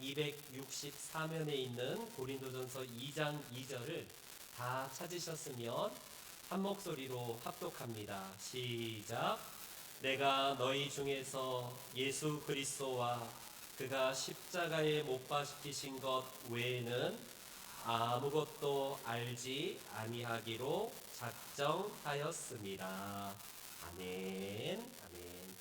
264면에 있는 고린도전서 2장 2절을 다 찾으셨으면 한 목소리로 합독합니다. 시작. 내가 너희 중에서 예수 그리스도와 그가 십자가에 못 박히신 것 외에는 아무것도 알지 아니하기로 작정하였습니다. 아멘. 아멘.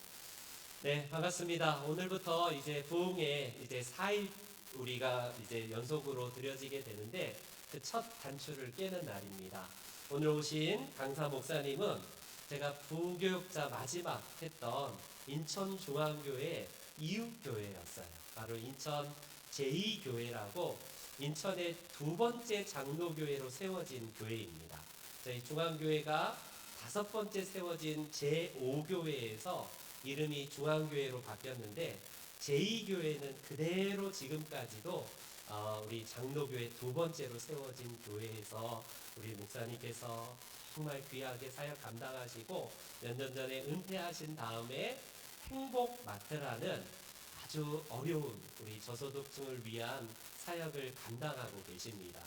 네, 반갑습니다. 오늘부터 이제 부흥의 이제 4일 우리가 이제 연속으로 드려지게 되는데 그 첫 단추를 깨는 날입니다. 오늘 오신 강사 목사님은 제가 부교육자 마지막 했던 인천중앙교회 이웃교회였어요. 바로 인천 제2교회라고 인천의 두 번째 장로교회로 세워진 교회입니다. 저희 중앙교회가 다섯 번째 세워진 제5교회에서 이름이 중앙교회로 바뀌었는데 제2교회는 그대로 지금까지도 우리 장로교회 두 번째로 세워진 교회에서 우리 목사님께서 정말 귀하게 사역 감당하시고 몇 년 전에 은퇴하신 다음에 행복마트라는 아주 어려운 우리 저소득층을 위한 사역을 감당하고 계십니다.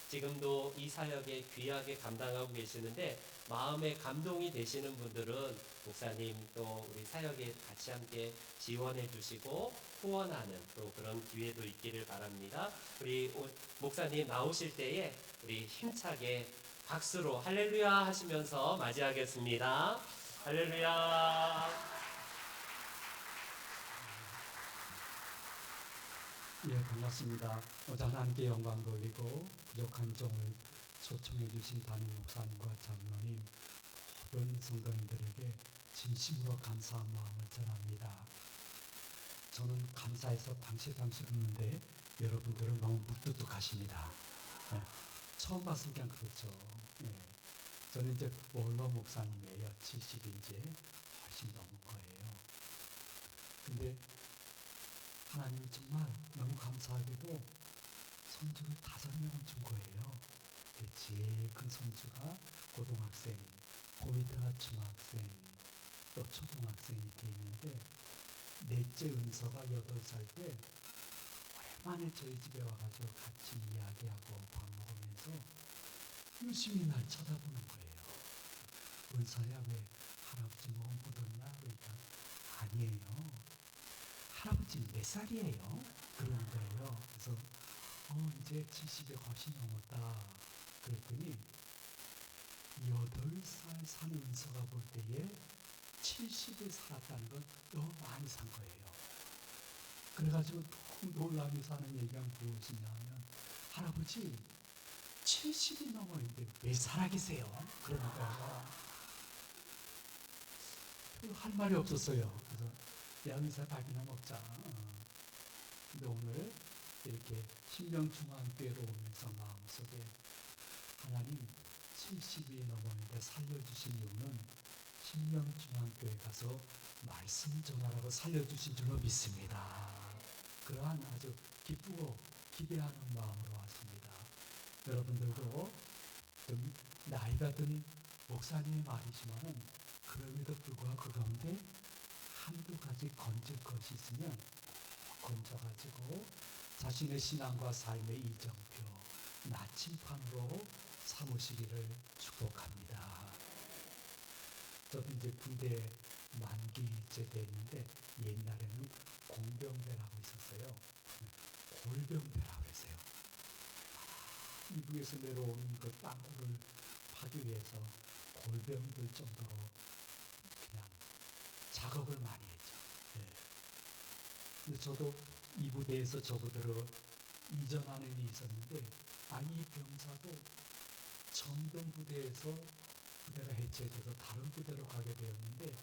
지금도 이 사역에 귀하게 감당하고 계시는데 마음에 감동이 되시는 분들은 목사님 또 우리 사역에 같이 함께 지원해 주시고 후원하는 또 그런 기회도 있기를 바랍니다. 우리 목사님 나오실 때에 우리 힘차게 박수로 할렐루야 하시면서 맞이하겠습니다. 할렐루야. 예, 반갑습니다. 오직 하나님께 영광 돌리고 부족한 종을 초청해 주신 담임 목사님과 장로님, 모든 성도님들에게 진심으로 감사한 마음을 전합니다. 저는 감사해서 당시 웃는데 여러분들은 너무 무뚝뚝하십니다. 예, 처음 봤으면 그냥 그렇죠. 예, 저는 이제 원로 목사님이에요. 70이 이제 훨씬 넘은 거예요. 근데 하나님이 정말 너무 감사하게도 손주를 5명을 준 거예요. 제일 큰 손주가 고등학생, 그 밑에가 중학생, 또 초등학생 이렇게 있는데 넷째 은서가 8살 때 오랜만에 저희 집에 와가지고 같이 이야기하고 밥 먹으면서 유심히 날 쳐다보는 거예요. 은서야, 왜 할아버지 뭐 묻었냐? 그러니까 아니에요. 할아버지 몇 살이에요? 그러는 거예요. 그래서 이제 70에 훨씬 넘었다. 그랬더니 8살 산 은서가 볼 때에 70을 살았다는 건 너무 많이 산 거예요. 그래가지고 너무 놀라면서 하는 얘기가 무엇이냐면, 할아버지 70이 넘었는데 왜 살아계세요? 그러는 거예요. 할 말이 없었어요. 그래서 야, 은서 밥이나 먹자. 근데 오늘 이렇게 신명중앙교회로 오면서 마음속에 하나님 70이 넘었는데 살려주신 이유는 신명중앙교회 가서 말씀 전하라고 살려주신 줄로 믿습니다. 그러한 아주 기쁘고 기대하는 마음으로 왔습니다. 여러분들도 좀 나이가 든 목사님의 말이지만은 그럼에도 불구하고 그 가운데 한두 가지 건질 것이 있으면 건져가지고 자신의 신앙과 삶의 이정표, 나침판으로 삼으시기를 축복합니다. 저도 이제 군대 만기째 됐는데 옛날에는 공병대라고 있었어요. 골병대라고 했어요. 미국에서 내려온 그 땅굴을 파기 위해서 골병들 정도로 그냥 작업을 많이 했죠. 네. 근데 저도 이 부대에서 저 부대로 이전하는 일이 있었는데, 이 병사도 전병 부대에서 부대가 해체돼서 다른 부대로 가게 되었는데,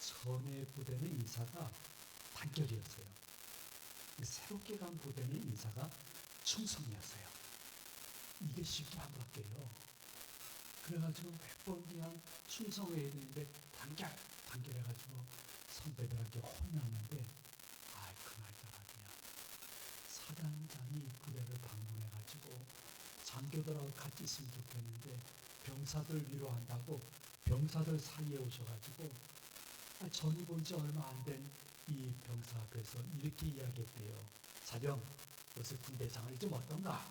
전에 부대는 인사가 단결이었어요. 새롭게 간 부대는 인사가 충성이었어요. 이게 쉽게 안 바뀌어요. 그래가지고 몇 번 그냥 충성해야 되는데 단결해가지고 선배들한테 혼났는데, 그날따라 그냥 사단장이 부대를 방문해가지고 장교들하고 같이 있으면 좋겠는데 병사들 위로한다고 병사들 사이에 오셔가지고 전입 온 지 얼마 안 된 이 병사 앞에서 이렇게 이야기했대요. 자기 사병, 요새 군대 생활이 좀 어떤가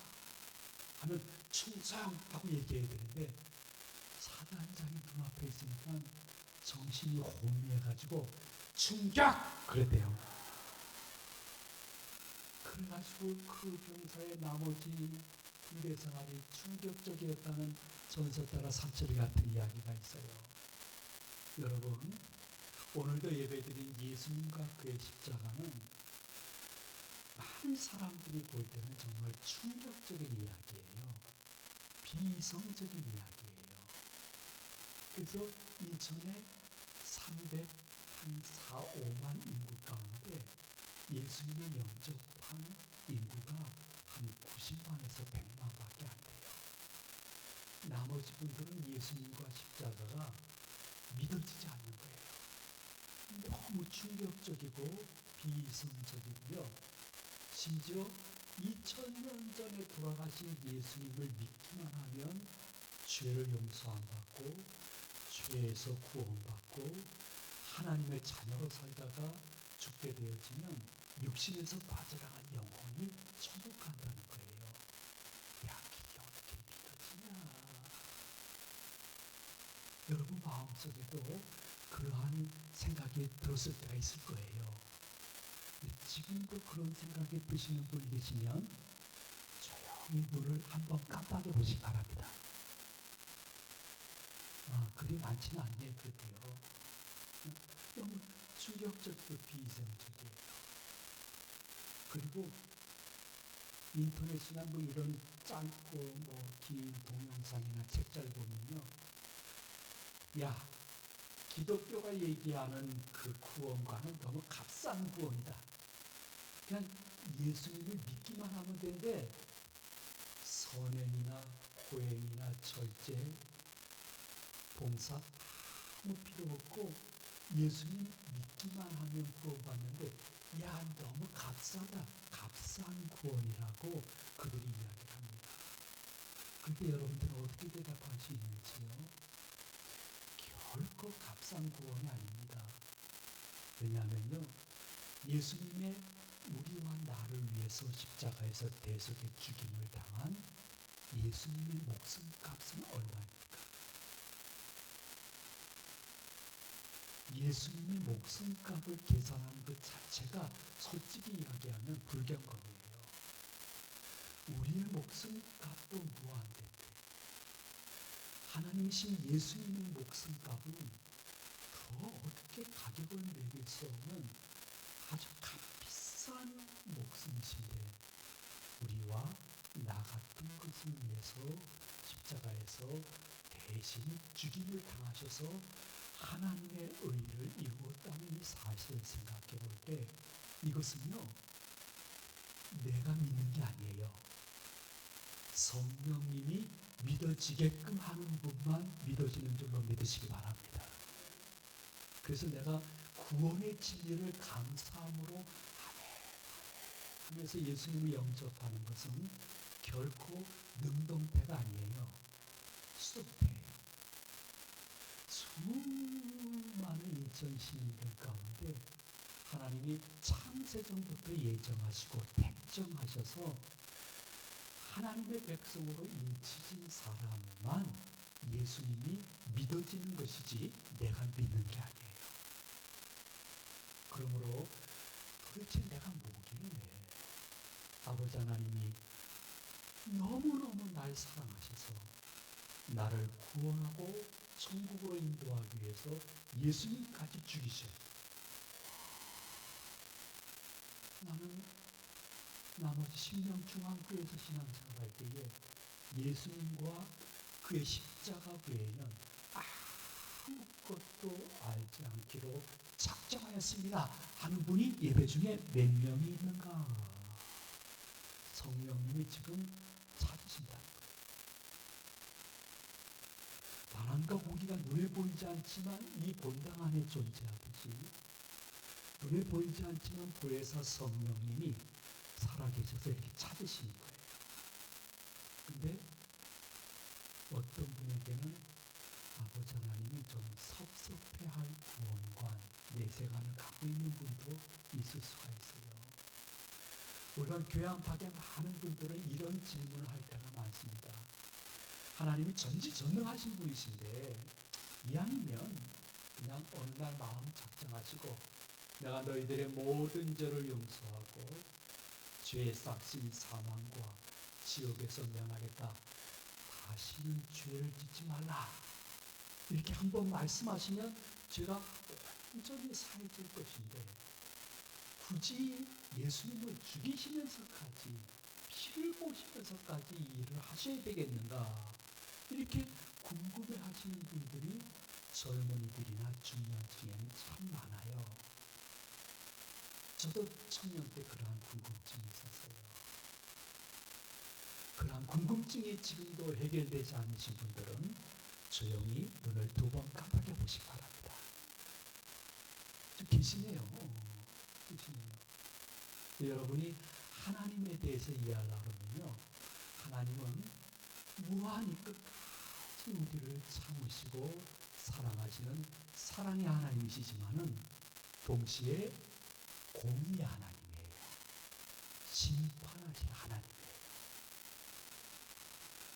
하면 충성하고 얘기해야 되는데 사단장이 눈앞에 있으니까 정신이 혼미해가지고 충격! 그랬대요. 그래가지고 그 병사의 나머지 군대 생활이 충격적이었다는 전서 따라 삼처리 같은 이야기가 있어요. 여러분, 오늘도 예배드린 예수님과 그의 십자가는 많은 사람들이 볼 때는 정말 충격적인 이야기예요. 비이성적인 이야기예요. 그래서 인천에 304, 5만 인구 가운데 예수님을 영접한 인구가 한 90만에서 100만밖에 안 돼요. 나머지 분들은 예수님과 십자가가 믿어지지 않는 거예요. 너무 충격적이고 비이성적이고요. 심지어 2000년 전에 돌아가신 예수님을 믿기만 하면 죄를 용서 안 받고 죄에서 구원받고 하나님의 자녀로 살다가 죽게 되어지면 육신에서 빠져나간 영혼이 천국 간다는 거예요. 야, 이게 어떻게 믿어지냐. 여러분 마음속에도 그러한 생각이 들었을 때가 있을 거예요. 지금도 그런 생각이 드시는 분이 계시면 조용히 눈을 한번 깜빡여 보시기 바랍니다. 그리 많지는 않네, 그렇대요. 너무 충격적이고 비이성적이에요. 그리고 인터넷이나 뭐 이런 짧고 뭐 긴 동영상이나 책자를 보면요. 야, 기독교가 얘기하는 그 구원과는 너무 값싼 구원이다. 그냥 예수님을 믿기만 하면 되는데 선행이나 호행이나 절제, 봉사 아무 필요 없고 예수님 믿기만 하면 구원받는데 야, 너무 값싸다. 값싼 구원이라고 그들이 이야기를 합니다. 그런데 여러분들은 어떻게 대답할 수 있는지요? 결코 값싼 구원이 아닙니다. 왜냐하면요, 예수님의 우리와 나를 위해서 십자가에서 대속의 죽임을 당한 예수님의 목숨값은 얼마입니까? 예수님의 목숨값을 계산하는 것 자체가 솔직히 이야기하면 불경건이에요. 우리의 목숨값도 무한대인데 하나님이신 예수님의 목숨값은 더 어떻게 가격을 매길 수 없는 아주 값비싼 목숨이신데 우리와 나 같은 것을 위해서 십자가에서 대신 죽임을 당하셔서 하나님의 의를 이루었다는 이 사실을 생각해 볼 때 이것은요, 내가 믿는 게 아니에요. 성령님이 믿어지게끔 하는 분만 믿어지는 줄로 믿으시기 바랍니다. 그래서 내가 구원의 진리를 감사함으로 하면서 예수님을 영접하는 것은 결코 능동태가 아니에요. 수동태예요. 수많은 인천 시민들 가운데 하나님이 창세전부터 예정하시고 택정하셔서 하나님의 백성으로 인치신 사람만 예수님이 믿어지는 것이지 내가 믿는 게 아니에요. 그러므로 도대체 내가 뭐길래 아버지 하나님이 너무너무 날 사랑하셔서 나를 구원하고 천국으로 인도하기 위해서 예수님까지 죽이셔요. 나는 나머지 10년 중앙교회에서 신앙생활할 때에 예수님과 그의 십자가 외에는 아무것도 알지 않기로 작정하였습니다 하는 분이 예배 중에 몇 명이 있는가? 성령님이 지금 찾으신다는 거예요. 바람과 공기가 눈에 보이지 않지만 이 본당 안에 존재하듯이 눈에 보이지 않지만 보혜사 성령님이 살아계셔서 이렇게 찾으시는 거예요. 근데 어떤 분에게는 아버지 하나님이 좀 섭섭해할 구원관, 내세관을 갖고 있는 분도 있을 수가 있어요. 우리가 교회 안팎에 많은 분들은 이런 질문을 할 때가 많습니다. 하나님이 전지전능하신 분이신데 이왕이면 그냥 어느 날 마음 작정하시고 내가 너희들의 모든 죄를 용서하고 죄의 싹신 사망과 지옥에서 면하겠다. 다시는 죄를 짓지 말라. 이렇게 한번 말씀하시면 죄가 완전히 사해질 것인데 굳이 예수님을 죽이시면서까지 피를 보시면서까지 이 일을 하셔야 되겠는가? 이렇게 궁금해 하시는 분들이 젊은이들이나 중년층에는 참 많아요. 저도 청년 때 그러한 궁금증이 있었어요. 그러한 궁금증이 지금도 해결되지 않으신 분들은 조용히 눈을 2번 깜빡여 보시기 바랍니다. 좀 계시네요. 계시네요. 여러분이 하나님에 대해서 이해하려고 하면요. 하나님은 무한히 끝까지 우리를 참으시고 사랑하시는 사랑의 하나님이시지만은 동시에 공의의 하나님이에요. 심판하실 하나님이에요.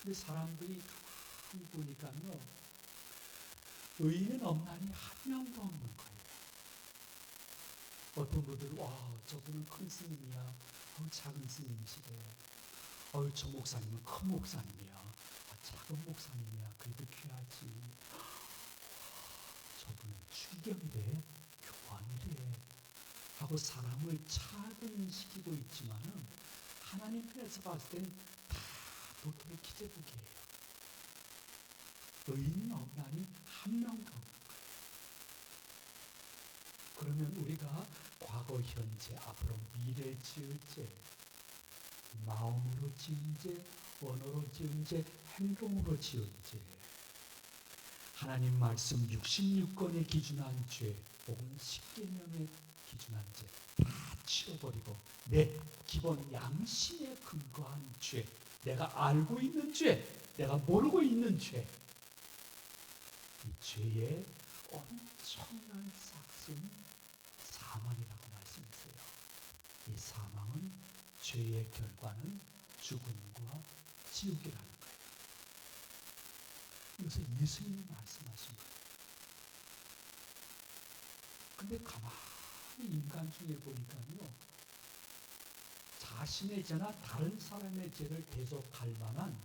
근데 사람들이 가만히 보니까요. 의인은 없나니 한 명도 없는 거예요. 어떤 분들은 와 저분은 큰 스님이야. 작은 스님이시대. 저 목사님은 큰 목사님이야. 작은 목사님이야. 그래도 귀하지. 저분은 추기경이래. 교황이래. 하고 사람을 차별시키고 있지만은 하나님 편에서 봤을 때는 다 도토리 기재국이에요. 의인은 없나니 한 명도 없는 거예요. 그러면 우리가 과거, 현재, 앞으로 미래 지을 죄, 마음으로 지은 죄, 언어로 지은 죄, 행동으로 지은 죄, 하나님 말씀 66권에 기준한 죄, 혹은 10계명에 기준한 죄, 다 치워버리고 내 기본 양심에 근거한 죄, 내가 알고 있는 죄, 내가 모르고 있는 죄, 이 죄의 엄청난 싹은 사망이라고 말씀했어요. 이 사망은 죄의 결과는 죽음과 지옥이라는 거예요. 이것을 예수님이 말씀하신 거예요. 근데 가만히 인간 중에 보니까요, 자신의 죄나 다른 사람의 죄를 대속할 만한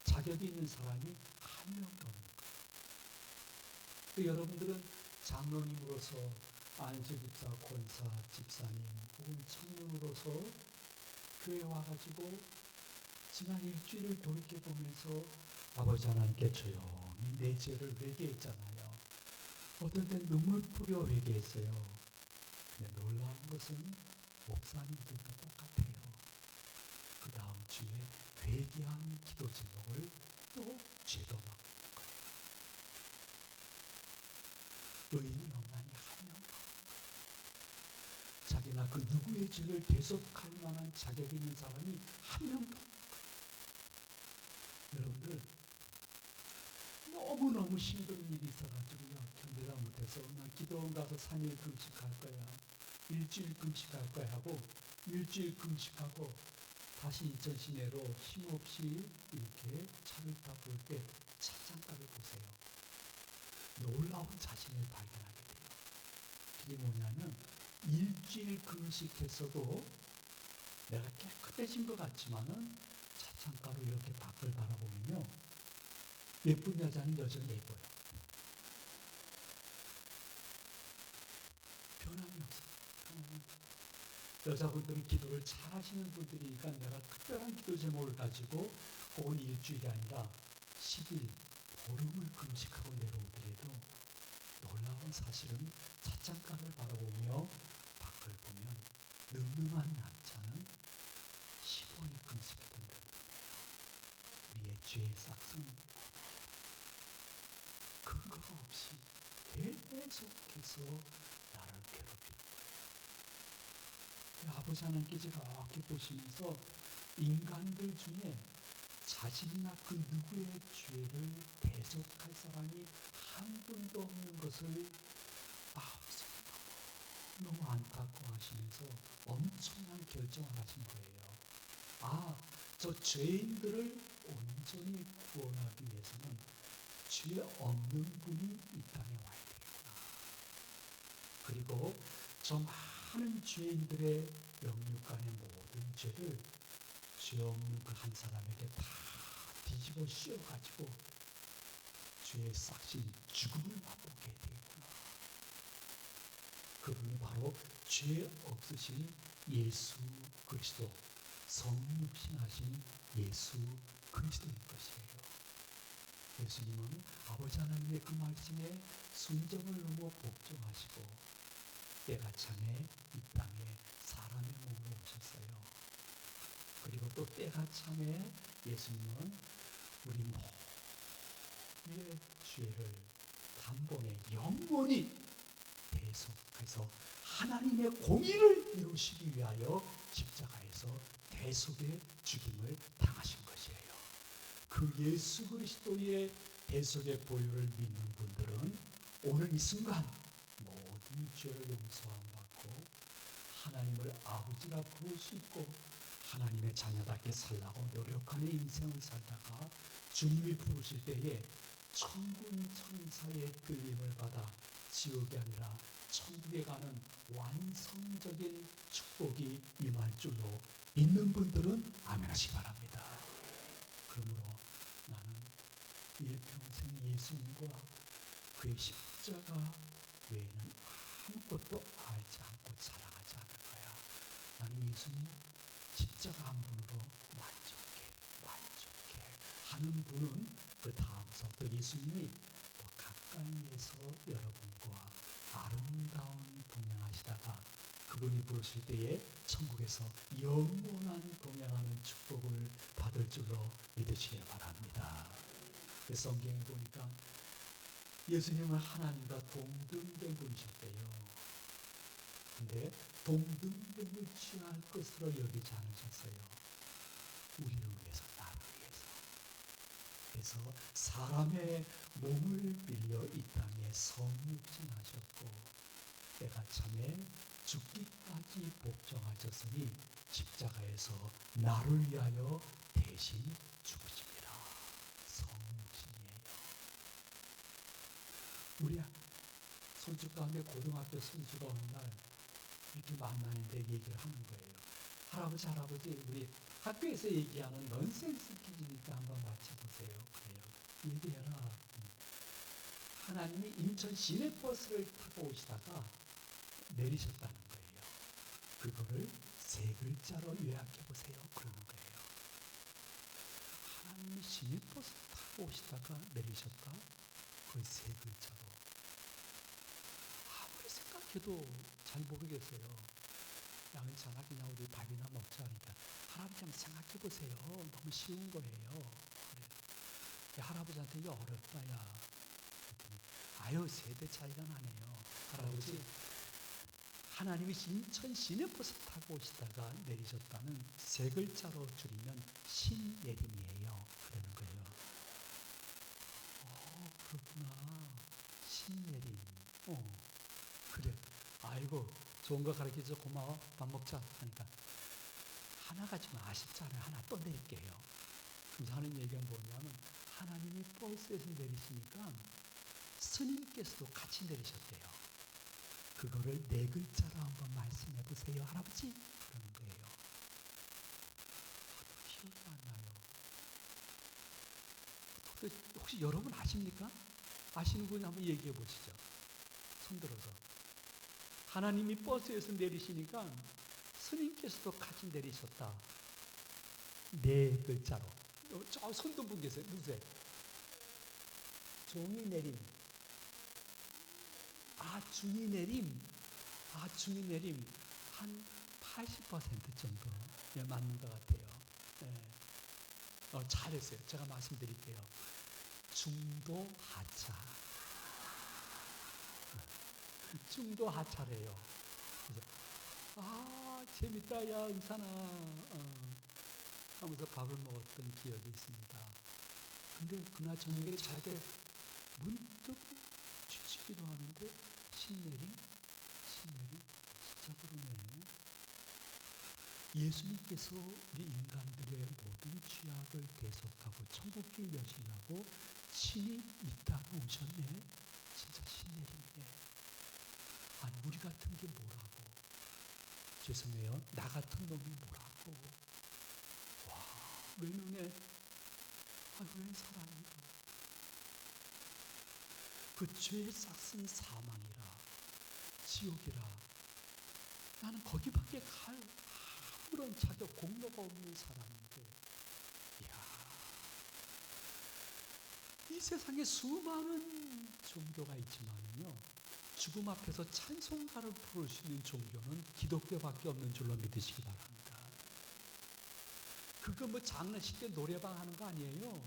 자격이 있는 사람이 한 명도 없는 거예요. 여러분들은 장로님으로서 안수집사, 권사, 집사님 혹은 청년으로서 교회 와가지고 지난 일주일을 돌이켜보면서 아버지 하나님께 조용히 내 죄를 회개했잖아요. 어떤 때 눈물 뿌려 회개했어요. 근데 놀라운 것은 목사님들도 똑같아요. 그 다음 주에 회개한 기도 제목을 또 죄도 막 의인이 없나니 한 명도 없는 거예요. 자기나 그 누구의 죄를 대속할 만한 자격이 있는 사람이 한 명도 없는 거예요. 여러분들 너무너무 힘든 일이 있어가지고요. 견디다 못해서 나 기도원 가서 3일 금식할 거야. 일주일 금식할 거야 하고 일주일 금식하고 다시 인천 시내로 힘없이 이렇게 차를 타고 올 때 찻잔가를 보세요. 놀라운 자신을 발견하게 돼요. 그게 뭐냐면 일주일 금식했어도 내가 깨끗해진 것 같지만은 찻잔가로 이렇게 밖을 바라보면요. 예쁜 여자는 여전히 예뻐요. 변함이 없어요. 여자분들은 기도를 잘 하시는 분들이니까 내가 특별한 기도 제목을 가지고 혹은 일주일이 아니라 10일, 보름을 금식하고 내려오더라도 놀라운 사실은 찻잔가를 바라보며 밖을 보면 늠름한 남자는 15일 금식했던 듯 우리의 죄의 싹은 근거가 없이 계속해서 나를 괴롭히는 거예요. 아버지 하나님께서 이렇게 보시면서 인간들 중에 자신이나 그 누구의 죄를 대속할 사람이 한 분도 없는 것을 마음속에 너무 안타까워하시면서 엄청난 결정을 하신 거예요. 아, 저 죄인들을 온전히 구원하기 위해서는 죄 없는 분이 이 땅에 와야 되겠구나. 그리고 저 많은 죄인들의 영육간의 모든 죄를 죄 없는 그 한 사람에게 다 뒤집어 씌워가지고 죄의 싹신 죽음을 맛보게 되겠구나. 그분이 바로 죄 없으신 예수 그리스도, 성육신하신 예수 그리스도인 것이에요. 예수님은 아버지 하나님의 그 말씀에 순종을 너무 복종하시고 때가 참에 이 땅에 사람의 몸으로 오셨어요. 그리고 또 때가 참에 예수님은 우리 모두의 죄를 단번에 영원히 대속해서 하나님의 공의를 이루시기 위하여 십자가에서 대속의 죽임을 당하신 것이에요. 그 예수 그리스도의 대속의 보혈을 믿는 분들은 오늘 이 순간 모든 죄를 용서함 받고 하나님을 아버지라 부를 수 있고 하나님의 자녀답게 살라고 노력하는 인생을 살다가 주님이 부르실 때에 천군 천사의 끌림을 받아 지옥이 아니라 천국에 가는 완성적인 축복이 임할 줄로 믿는 분들은 아멘 하시기 바랍니다. 그러므로 나는 일평생 예수님과 그의 십자가 외에는 아무것도 알지 않고 자랑하지 않을 거야. 나는 예수님 십자가 한 분으로 만족해 하는 분은 그 다음서부터 예수님이 더 가까이에서 여러분과 아름다운 동행하시다가 그분이 부르실 때에 천국에서 영원한 동행하는 축복을 받을 줄로 믿으시길 바랍니다. 그 성경에 보니까 예수님은 하나님과 동등된 분이셨대요. 근데 동등됨을 취할 것으로 여기지 않으셨어요. 우리를 위해서, 나를 위해서. 그래서 사람의 몸을 빌려 이 땅에 성육신하셨고 때가 참에 죽기까지 복종하셨으니 십자가에서 나를 위하여 대신 죽으십니다. 성육신이에요. 우리 손주 가운데 고등학교 손주가 어느 날 이렇게 만나는데 얘기를 하는 거예요. 할아버지, 우리 학교에서 얘기하는 넌센스 퀴즈니까 한번 맞춰보세요. 그래요. 얘기해라. 하나님이 인천 시내버스를 타고 오시다가 내리셨다는 거예요. 그거를 세 글자로 요약해보세요. 그러는 거예요. 하나님이 시내버스 타고 오시다가 내리셨다? 그걸 세 글자로. 아무리 생각해도 잘 모르겠어요. 야, 괜찮아. 그냥 우리 밥이나 먹자. 하니까 할아버지 한번 생각해보세요. 너무 쉬운 거예요. 그래. 야, 할아버지한테 이게 어렵다. 야. 그랬더니, 아유, 세대 차이가 나네요. 할아버지, 하나님이 인천 시내버스 타고 오시다가 내리셨다는 세 글자로 줄이면 신내림이에요. 그러는 거예요. 그렇구나. 신내림. 그래. 아이고, 좋은 거 가르쳐줘서 고마워. 밥 먹자. 하니까 하나가 좀 아쉽잖아요. 하나 또 내릴게요. 그래서 하는 얘기가 뭐냐면 하나님이 버스에서 내리시니까 스님께서도 같이 내리셨대요. 그거를 네 글자로 한번 말씀해 보세요. 할아버지. 그러는 거예요. 기억이 안 나요. 혹시 여러분 아십니까? 아시는 분이 한번 얘기해 보시죠. 손들어서. 하나님이 버스에서 내리시니까 스님께서도 같이 내리셨다. 네 글자로. 저 손든 분 계세요. 누구세요? 종이 내림. 중이 내림. 중이 내림. 한 80% 정도 맞는 것 같아요. 잘했어요. 제가 말씀드릴게요. 중도 하차. 중도 하차래요. 그래서 재밌다. 야, 은산아. 하면서 밥을 먹었던 기억이 있습니다. 근데 그날 저녁에 잘 때 문득 뒤집기도 하는데 신내림? 진짜 그러네. 예수님께서 우리 인간들의 모든 죄악을 대속하고 천국길 여시려고 신이 이 땅에 오셨네. 진짜 신내림이네. 아니 우리 같은 게 뭐라고. 죄송해요. 나 같은 놈이 뭐라고. 와, 왜 눈에 웬 사람인가. 그 죄의 싹은 사망이라 지옥이라. 나는 거기밖에 갈 아무런 자격 공로가 없는 사람인데, 이야, 이 세상에 수많은 종교가 있지만요, 죽음 앞에서 찬송가를 부를 수 있는 종교는 기독교밖에 없는 줄로 믿으시기 바랍니다. 그거 뭐 장례식 때 노래방 하는 거 아니에요.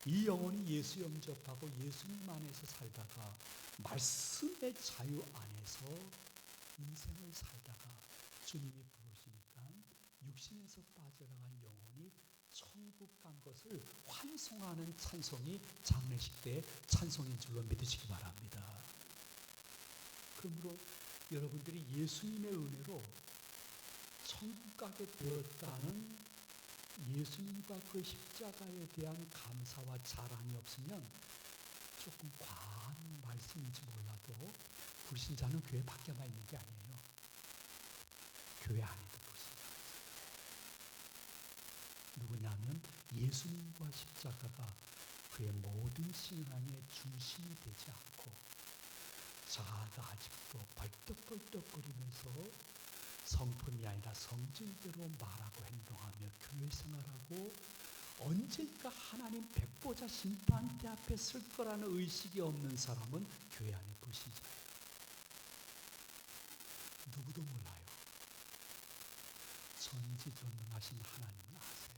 이 영혼이 예수 영접하고 예수님 안에서 살다가 말씀의 자유 안에서 인생을 살다가 주님이 부르시니까 육신에서 빠져나간 영혼이 천국 간 것을 환송하는 찬송이 장례식 때 찬송인 줄로 믿으시기 바랍니다. 그러므로 여러분들이 예수님의 은혜로 천국 가게 되었다는 예수님과 그 십자가에 대한 감사와 자랑이 없으면 조금 과한 말씀인지 몰라도 불신자는 교회 밖에만 있는 게 아니에요. 교회 안에도 불신자가 있어요. 누구냐면 예수님과 십자가가 그의 모든 신앙의 중심이 되지 않고 자아가 아직도 벌떡벌떡거리면서 성품이 아니라 성질대로 말하고 행동하며 교회 생활하고 언젠가 하나님 백보자 심판대 앞에 설 거라는 의식이 없는 사람은 교회 안에 불신자예요. 누구도 몰라요. 전지전능하신 하나님은 아세요.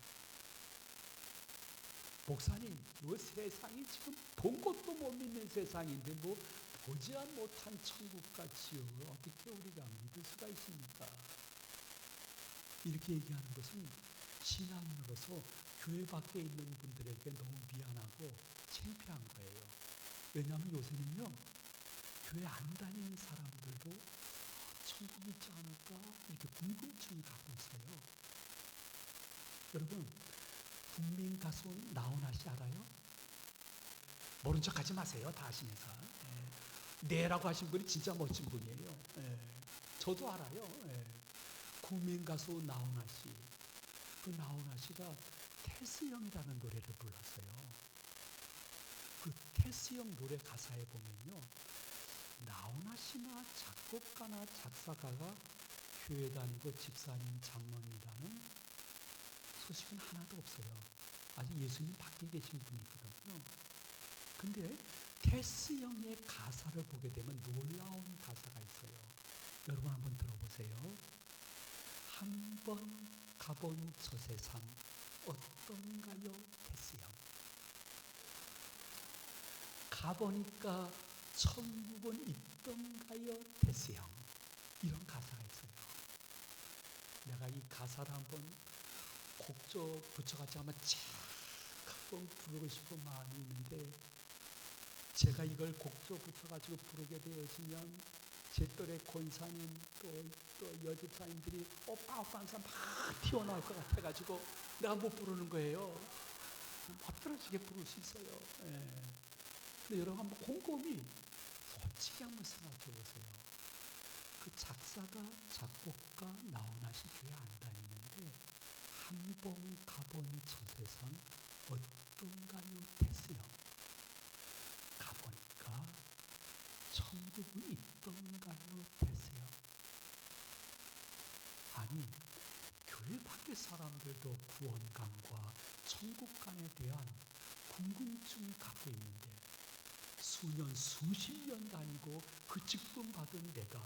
목사님, 이 세상이 지금 본 것도 못 믿는 세상인데 뭐 보지 못한 천국과 지옥을 어떻게 우리가 믿을 수가 있습니까? 이렇게 얘기하는 것은 신앙인으로서 교회 밖에 있는 분들에게 너무 미안하고 창피한 거예요. 왜냐하면 요새는요, 교회 안 다니는 사람들도 천국이 있지 않을까 이렇게 궁금증을 갖고 있어요. 여러분, 국민 가수 나훈아 씨 알아요? 모른 척 하지 마세요. 다 아시면서. 네라고 하신 분이 진짜 멋진 분이에요. 저도 알아요. 국민 가수 나훈아 씨. 그 나훈아 씨가 테스형이라는 노래를 불렀어요. 그 테스형 노래 가사에 보면요, 나훈아 씨나 작곡가나 작사가가 교회 다니고 집사님, 장로님이라는 소식은 하나도 없어요. 아직 예수님 밖에 계신 분이거든요. 근데 테스형의 가사를 보게 되면 놀라운 가사가 있어요. 여러분 한번 들어보세요. 한 번 가본 저 세상 어떤가요, 테스형? 가보니까 천국은 있던가요, 테스형? 이런 가사가 있어요. 내가 이 가사를 한번 곡조 붙여가지고 한번 쫙 한번 부르고 싶은 마음이 있는데, 제가 이걸 곡조 붙여가지고 부르게 되어지면 제 또래 권사님 또 여집사님들이 오빠 하면서 막 튀어나올 것 같아가지고 내가 못 부르는 거예요. 엎드러지게 부를 수 있어요. 근데 여러분 한번 곰곰이 솔직히 한번 생각해 보세요. 그 작사가 작곡가 나훈아 씨 교회 안 다니는데 한 번 가본 저 세상 어떤가요, 테스형? 가보니까 천국은 있던가요, 테스형? 아니, 교회 밖의 사람들도 구원관과 천국관에 대한 궁금증을 갖고 있는데 수년, 수십 년 다니고 그 직분 받은 내가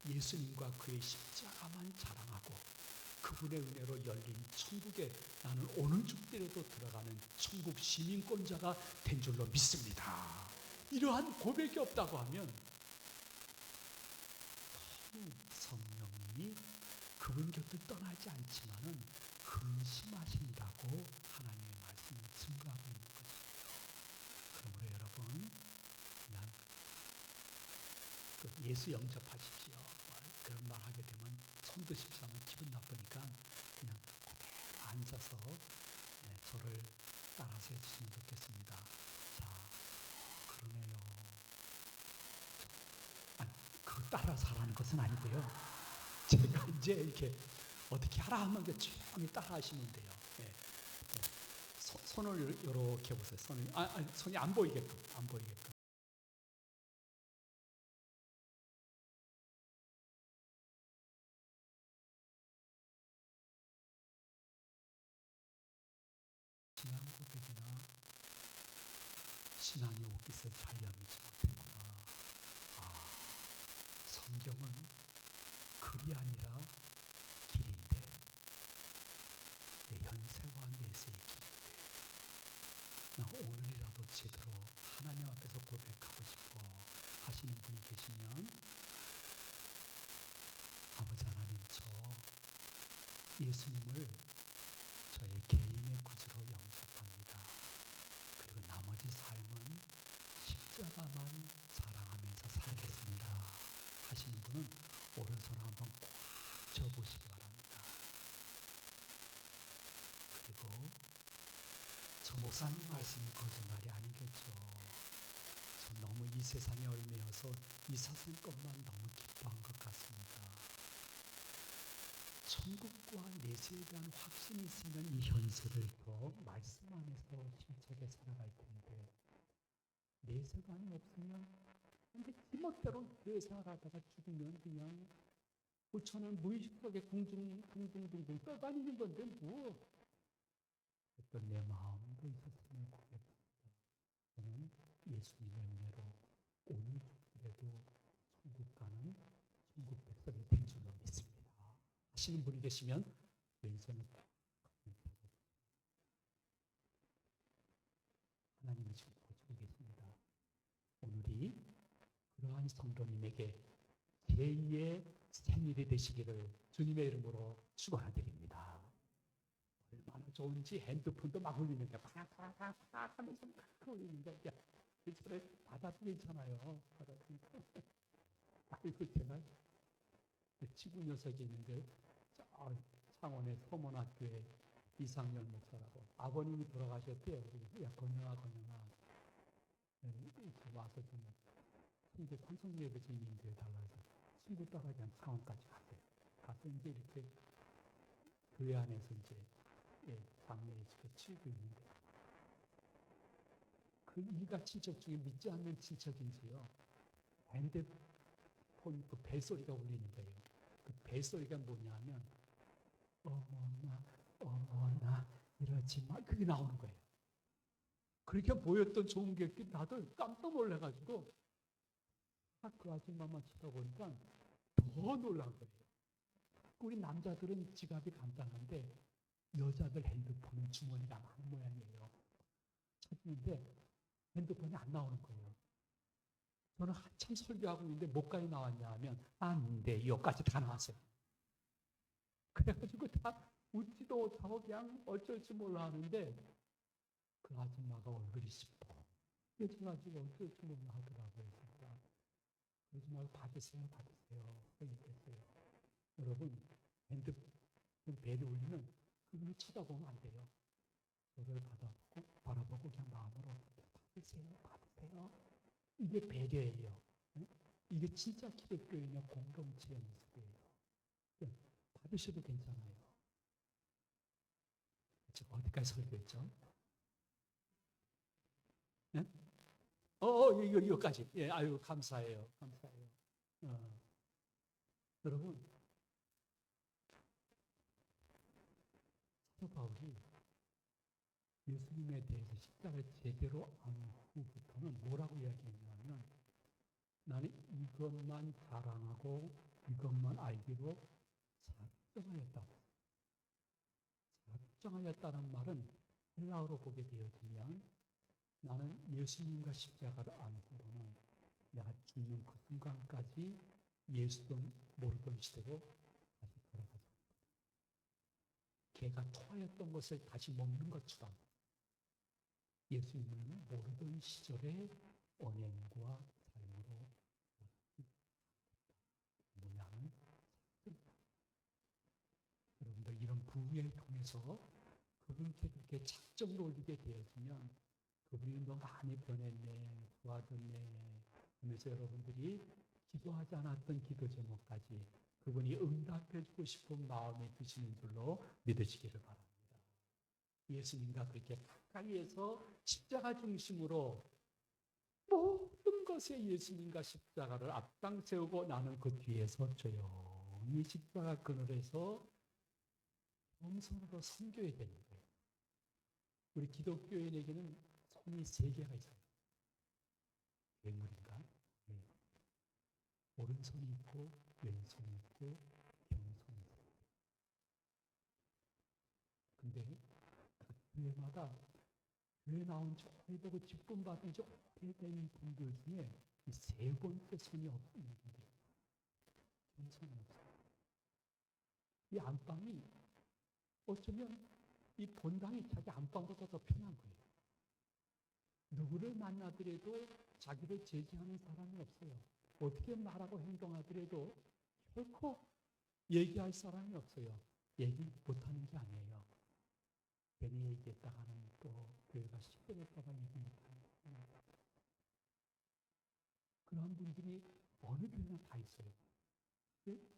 예수님과 그의 십자가만 자랑하고 그분의 은혜로 열린 천국에 나는 오늘 죽더라도 들어가는 천국 시민권자가 된 줄로 믿습니다. 이러한 고백이 없다고 하면 성령님이 그분 곁을 떠나지 않지만은 근심하신다고 하나님의 말씀을 증거하고 있는 것입니다. 그러므로 여러분, 예수 영접하십시오. 그런 말 하게 되면 손도 십사면 기분 나쁘니까 그냥 그대로 앉아서 저를 따라서 해주시면 좋겠습니다. 자, 그러네요. 아니, 그 따라서 하라는 것은 아니고요. 제가 이제 이렇게 어떻게 하라 하면 이제 조용히 따라 하시면 돼요. 손을 이렇게 보세요. 손이 안 보이게끔, 안 보이게끔. 신앙 고백이나 신앙이 오기서 잘려미지 못했구나. 아, 성경은 글이 아니라 길인데, 내 현세와 내세의 길인데, 나 오늘이라도 제대로 하나님 앞에서 고백하고 싶어 하시는 분이 계시면, 아버지 하나님, 저 예수님을 저의 개인의 구주로 영접합니다. 그리고 나머지 삶은 십자가만 자랑하면서 살겠습니다 하시는 분은 오른손 한번 꽉 쥐어보시기 바랍니다. 그리고 저 목사님 말씀이 거짓말이 아니겠죠. 저 너무 이 세상에 얽매여서 이 세상 것만 너무 기뻐한 것 같습니다. 천국과 내세에 대한 확신이 있으면 이 현세를 더 말씀 안에서 힘차게 살아갈 텐데, 내세관이 없으면 근데 지멋대로 교회 생활하다가 죽으면 그냥 부처는 무의식 속에 궁중궁중 떠다니는 건데 뭐. 어떤 내 마음도 있었으면 고백합니다. 저는 예수님의 은혜로 오늘 죽더라도 천국 가는 천국 백성이 된 줄로 믿습니다 하시는 분이 계시면 왼손을 딱 하나님이 지금 보시고 계십니다. 오늘이 그러한 성도님에게 제2의 생일이 되시기를 주님의 이름으로 축원드립니다. 얼마나 좋은지 핸드폰도 막 울리는데 팍팍팍팍 하면서 막 울리는데 괜찮아요. 받아도 괜찮아요. 받아도 아이고 제가 친구 녀석이 있는데 창원의 서문학교에 이상열 목사라고 아버님이 돌아가셨대요. 야 건영아 이렇게 와서 좀 이제 환송예배 좀 인도해 달라서 친구 따라 그냥 창원까지 갔어요. 가서 이제 이렇게 교회 안에서 이제 장례식을 치르고 있는데 그 일가 친척 중에 믿지 않는 친척인지요. 핸드폰 그 벨소리가 울리는 거예요. 그 벨소리가 뭐냐면 어머나 이러지 마 그게 나오는 거예요. 그렇게 보였던 좋은 객기 다들 깜짝 놀라가지고 그 아줌마만 쳐다보니까 더 놀란 거예요. 우리 남자들은 지갑이 간단한데 여자들 핸드폰은 주머니가 많은 모양이에요. 찾는데 핸드폰이 안 나오는 거예요. 저는 한참 설교하고 있는데 뭐까지 나왔냐 하면 안 돼요까지 다 나왔어요. 그래가지고 다 웃지도 못하고 그냥 어쩔 줄 몰라 하는데 그 아줌마가 얼굴이 시뻘개져가지고 어쩔 줄 몰라 하더라고요. 진짜. 그러지 말고 받으세요. 얘기했어요. 여러분 핸드폰 벨이 울리면 그걸 쳐다보면 안 돼요. 그걸 바라보고 그냥 마음으로 받으세요. 이게 배려예요. 이게 진짜 기독교인의 공동체의 모습이에요. 받으셔도 괜찮아요. 제가 어디까지 설교했죠? 네? 이거까지. 예, 아유, 감사해요. 여러분, 사도 바울이 예수님에 대해서 십자가를 제대로 안 후부터는 뭐라고 이야기했냐면 나는 이것만 자랑하고 이것만 알기로 작정하였다고. 작정하였다는 말은 헬라어로 보게 되어지면 나는 예수님과 십자가를 안 후로는 내가 죽는 그 순간까지 예수도 모르던 시대로 다시 돌아가자. 개가 토하였던 것을 다시 먹는 것처럼 예수님은 모르던 시절의 언행과 삶으로 뭐냐면 부흥회를 통해서 그분께 그렇게 작정을 올리게 되어지면 그분이 너 많이 변했네, 좋아졌네 하면서 여러분들이 기도하지 않았던 기도 제목까지 그분이 응답해주고 싶은 마음에 드시는 줄로 믿으시기를 바랍니다. 예수님과 그렇게 가까이에서 십자가 중심으로 모든 것에 예수님과 십자가를 앞장세우고 나는 그 뒤에서 조용히 십자가 그늘에서 겸손으로 섬겨야 되는 거예요. 우리 기독교인에게는 손이 세 개가 있어요. 괴물인가? 네. 오른손이 있고 왼손이 있고 겸손이 있어요. 근데 각 교회마다 교회 나온 지 오래되고 직분 받은 지 오래된 분들 중에 이 세 번째 손이 없는 분들, 겸손이 없어요. 이 안방이 어쩌면 이 본당이 자기 안방보다 더 편한 거예요. 누구를 만나더라도 자기를 제지하는 사람이 없어요. 어떻게 말하고 행동하더라도 결코 얘기할 사람이 없어요. 얘기 못하는 게 아니에요. 괜히 얘기했다가는 또 교회가 시끄러울까봐 얘기 못하는 거예요. 그런 분들이 어느 교회나 다 있어요.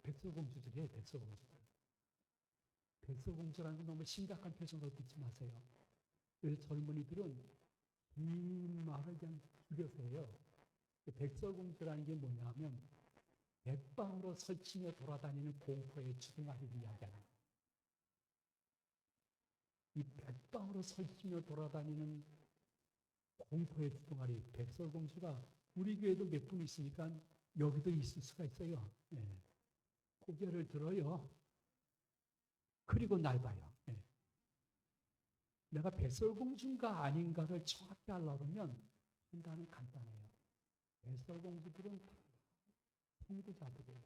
백설공주들이에요, 백설공주들. 백설공주라는 건 너무 심각한 표정으로 듣지 마세요. 그래서 젊은이들은 이 말을 그냥 줄여서 해요. 백설공주라는 게 뭐냐면 백방으로 설치며 돌아다니는 공포의 주둥아리를 이야기하는 거예요. 이 백방으로 설치며 돌아다니는 공포의 주둥아리, 백설공주가 우리 교회도 몇 분 있으니까 여기도 있을 수가 있어요. 네. 고개를 들어요. 그리고 날 봐요. 네. 내가 백설공주인가 아닌가를 정확히 하려면 판단은 간단해요. 백설공주들은 다 통구자들이에요.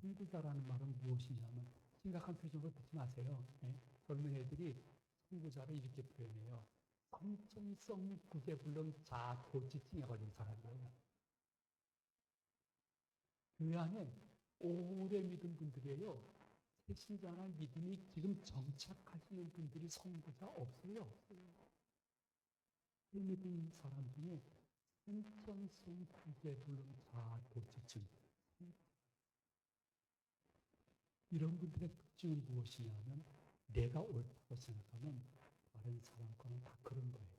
통구자라는 말은 무엇이냐면 심각한 표정으로 듣지 마세요. 네? 젊은 애들이 통구자를 이렇게 표현해요. 성천성 구제불능 자도지증에 걸린 사람이에요. 교회 안에 오래 믿은 분들이에요. 새신자나 믿음이 지금 정착하시는 분들이 성부자 없어요. 믿은 사람 중에 성천성 구제불능 자도지증 이런 분들의 특징은 무엇이냐면 내가 옳다고 생각하면 다른 사람 거는 다 그런 거예요.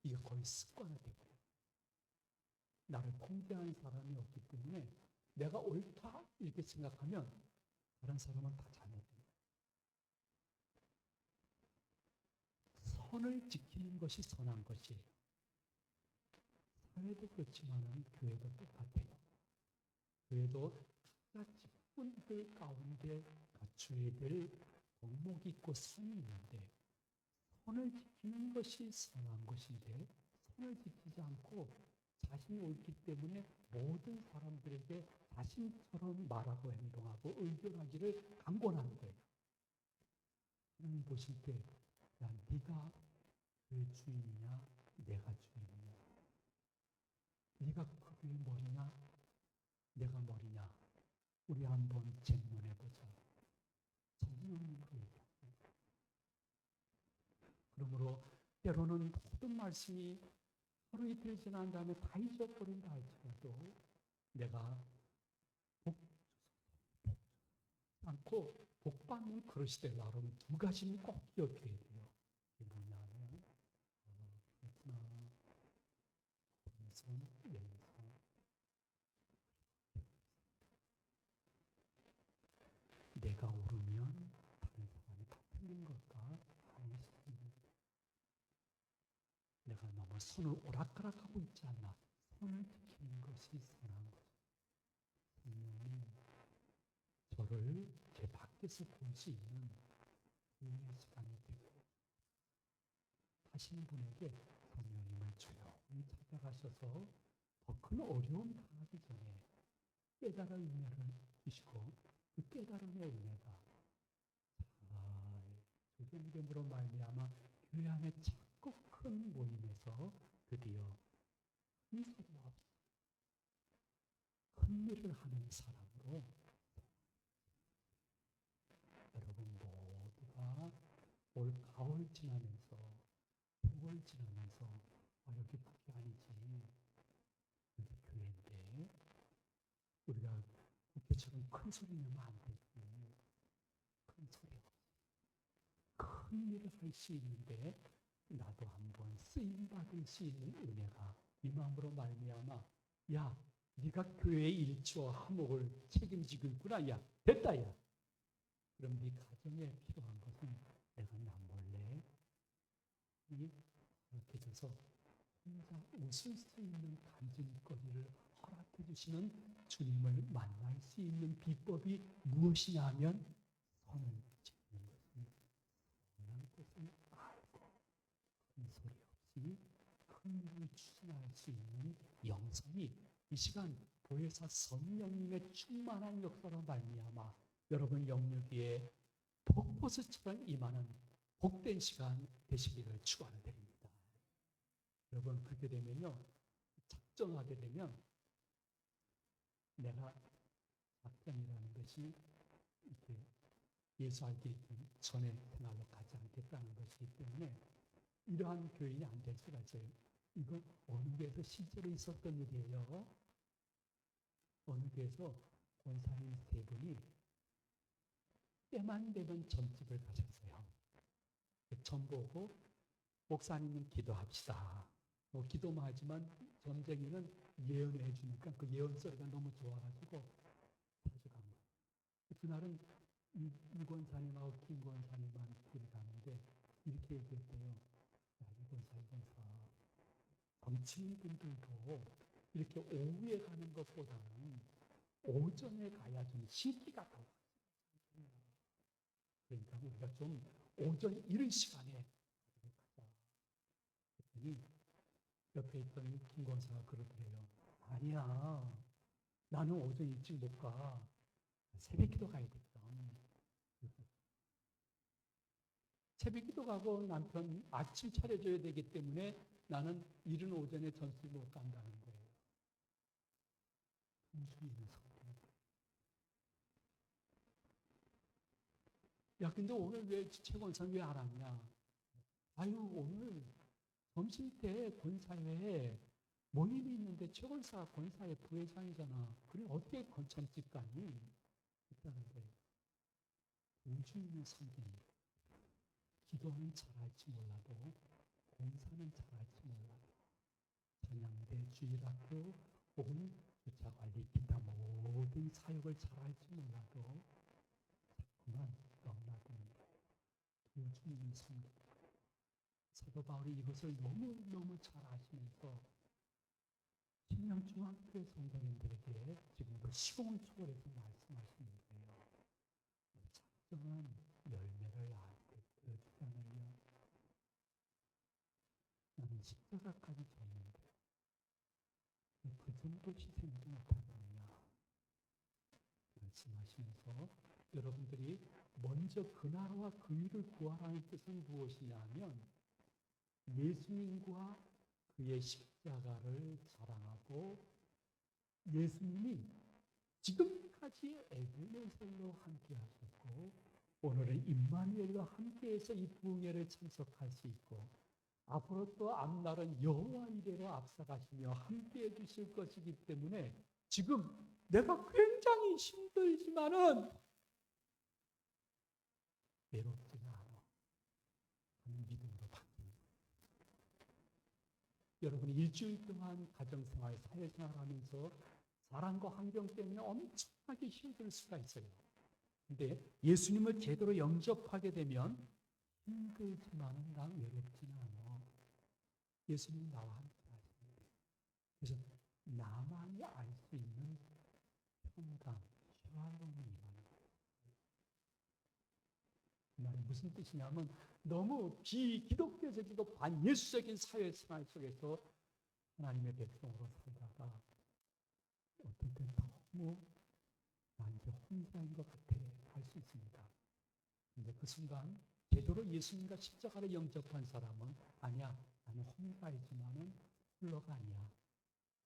이게 거의 습관화되고요. 나를 통제하는 사람이 없기 때문에 내가 옳다 이렇게 생각하면 다른 사람은 다 잘못됩니다. 선을 지키는 것이 선한 것이에요. 사회도 그렇지만 교회도 똑같아요. 교회도 각자 직분들 가운데 갖춰야 될 덕목이 있고 선이 있는데 선을 지키는 것이 선한 것인데 선을 지키지 않고 자신이 옳기 때문에 모든 사람들에게 자신처럼 말하고 행동하고 의존하기를 강권하는 거예요. 하나님 보실 때 야, 네가 그 주인이냐 내가 주인이냐 네가 그 교회 머리냐 내가 머리냐 우리 한번 쟁론해보자. 성령님으로 얘기합니다. 그러므로 때로는 모든 말씀이 하루 이틀 지난 다음에 다 잊어버린다 할지라도 내가 복 않고 복받는 그릇이 되려고 하면 두 가지는 꼭 기억해야 돼요. 이게 뭐냐면 그렇구나. 오른손, 왼손. 내가 오르면 다른 사람이 다 틀린 것과 아니시니 내가 너무 손을 오락가락하고 있지 않나. 손을 지키는 것이 선한 것이죠. 성령님, 저를 제 밖에서 볼 수 있는 부흥의 시간이 되고 하신 분에게 성령님을 조용히 찾아가셔서 더 큰 어려움 당하기 전에 깨달은 은혜를 주시고 그 깨달음의 은혜가 조정됨으로 말미암아 교회 안에 작고 큰 모임에서 드디어 큰 소리 없이 큰 일을 하는 사람으로 올 가을 지나면서 6월 지나면서 여기 그게 아니지. 여기 교회인데 우리가 국회처럼 큰 소리 내면 안 되지. 큰 소리 없이 큰 일을 할 수 있는데 나도 한번 쓰임 받을 수 있는 은혜가 이 마음으로 말미암아 야 네가 교회의 일처와 화목을 책임지고 있구나. 야 됐다. 야 그럼 네 가정에 필요한 것은 내가 남몰래 이렇게 줘서 혼자 웃을 수 있는 간증거리를 허락해 주시는 주님을 만날 수 있는 비법이 무엇이냐 하면 손을 잡는 것입니다. 선한 것을 알고 큰 소리 없이 큰 일을 추진할 수 있는 영성이 이 시간 보혜사 성령님의 충만한 역사로 말미암아 여러분 영역에 폭포수처럼 임하는 복된 시간 되시기를 축원드립니다. 여러분 그렇게 되면요 작정하게 되면 내가 작정이라는 것이 이렇게 예수 알기 전에 생활로 가지 않겠다는 것이기 때문에 이러한 교인이 안 될 수가 있어요. 이건 어느 교회에서 실제로 있었던 일이에요. 어느 교회에서 권사님 세 분이 때만 되면 점집을 가셨어요. 점 보고 목사님은 기도합시다. 기도만 하지만 점쟁이는 예언을 해주니까 그 예언 소리가 너무 좋아가지고 가져간 거예요. 그날은 이 권사님하고 김 권사님만 길을 가는데 이렇게 얘기했대요. 야, 이 권사 정치인분들도 이렇게 오후에 가는 것보다는 오전에 가야 좀 시기가 더 그러니까 우리가 좀 오전 이른 시간에 가자. 그랬더니 옆에 있던 김 권사가 그러더래요. 아니야. 나는 오전 일찍 못 가. 새벽 기도 가야 되거든. 새벽 기도 가고 남편 아침 차려줘야 되기 때문에 나는 이른 오전에 전수 못 간다는 거예요. 순수있는 성경. 야, 근데 오늘 왜 최 권사는 왜 안 왔냐? 아유, 오늘 점심 때 권사회에 모임이 있는데 최 권사가 권사회 부회장이잖아. 그래, 어떻게 점집 가니? 있다는 거예요. 우주 있는 성경이에요. 기도는 잘할지 몰라도 공사는 잘할지 몰라도 전향대 주일학교 혹은 주차관리 기타 모든 사역을 잘할지 몰라도 자꾸만 떠나드는 거예요. 우주 있는 성경. 사도 바울이 이것을 너무너무 잘 아시면서 신명중앙교회 성도님들에게 지금도 시공을 초월해서 말씀하시는 거예요. 작정한 열매를 얻지 않으면 나는 십자가까지 졌는데 그 정도 희생도 못하느냐 말씀하시면서 여러분들이 먼저 그 나라와 그 일을 구하라는 뜻은 무엇이냐 하면 예수님과 그의 십자가를 자랑하고 예수님이 지금까지 에베네셀로 함께 하셨고 오늘은 임마누엘과 함께해서 이 부흥회를 참석할 수 있고 앞으로 또 앞날은 여호와 이레로 앞서가시며 함께해 주실 것이기 때문에 지금 내가 굉장히 힘들지만은 외롭지는 않아 하는 믿음으로 바뀝니다. 여러분이 일주일 동안 가정생활, 사회생활하면서 사람과 환경 때문에 엄청나게 힘들 수가 있어요. 근데 예수님을 제대로 영접하게 되면 힘들지만은 난 외롭지는 않아. 예수님이 나와 함께 하십니다. 그래서 나만이 알 수 있는 평강, 샬롬이 임하는 거예요. 그 말이 무슨 뜻이냐면 너무 비기독교적이고 반예수적인 사회생활 속에서 하나님의 백성으로 살다가 어떨 때 너무 난 이제 혼자인 것 같아 할 수 있습니다. 근데 그 순간 제대로 예수님과 십자가를 영접한 사람은 아니야, 나는 혼자이지만은 홀로가 아니야.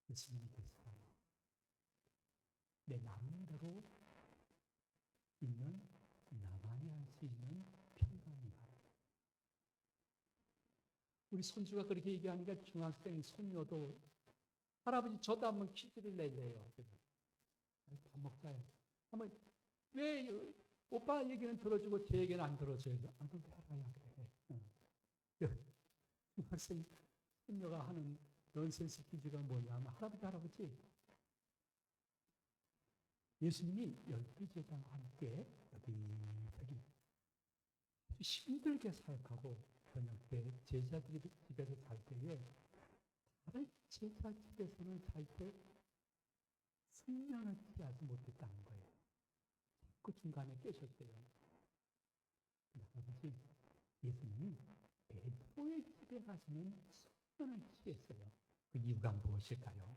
예수님이 계시다. 내 나름대로 있는 나만이 할 수 있는 평강이다. 우리 손주가 그렇게 얘기하니까 중학생 손녀도 할아버지 저도 한번 퀴즈를 낼래요. 밥 먹자요. 한번 왜 오빠 얘기는 들어주고 제 얘기는 안 들어줘요? 안 들어줘야 그래. 중학생 손녀가 하는 넌센스 퀴즈가 뭐냐면 할아버지 예수님이 12제자와 함께 여기저기 힘들게 사역하고 저녁 때 제자들이 집에서 잘 때에 다른 제자 집에서는 잘 때 숙면을 취하지 못했다는 거예요. 그 중간에 깨셨어요. 할아버지 예수님이 베드로의 집에 가서는 숙면을 취했어요. 그 이유가 무엇일까요?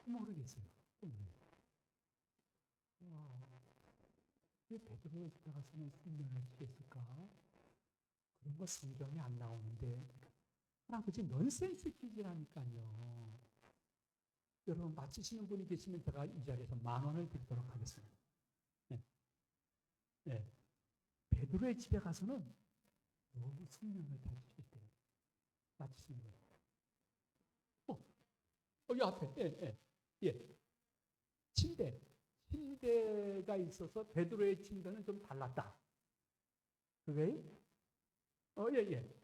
모르겠어요. 왜 베드로의 집에 가서는 숙면을 취했을까? 그런 거 성경에 안 나오는데 할아버지 넌센스 퀴즈라니까요. 여러분 맞히시는 분이 계시면 제가 이 자리에서 10,000원을 드리도록 하겠습니다. 네. 네. 베드로의 집에 가서는 너무 숙면을 다 취했대요. 맞히시는 분. 여기 앞에. 예. 침대가 있어서 베드로의 침대는 좀 달랐다. 그게? 예.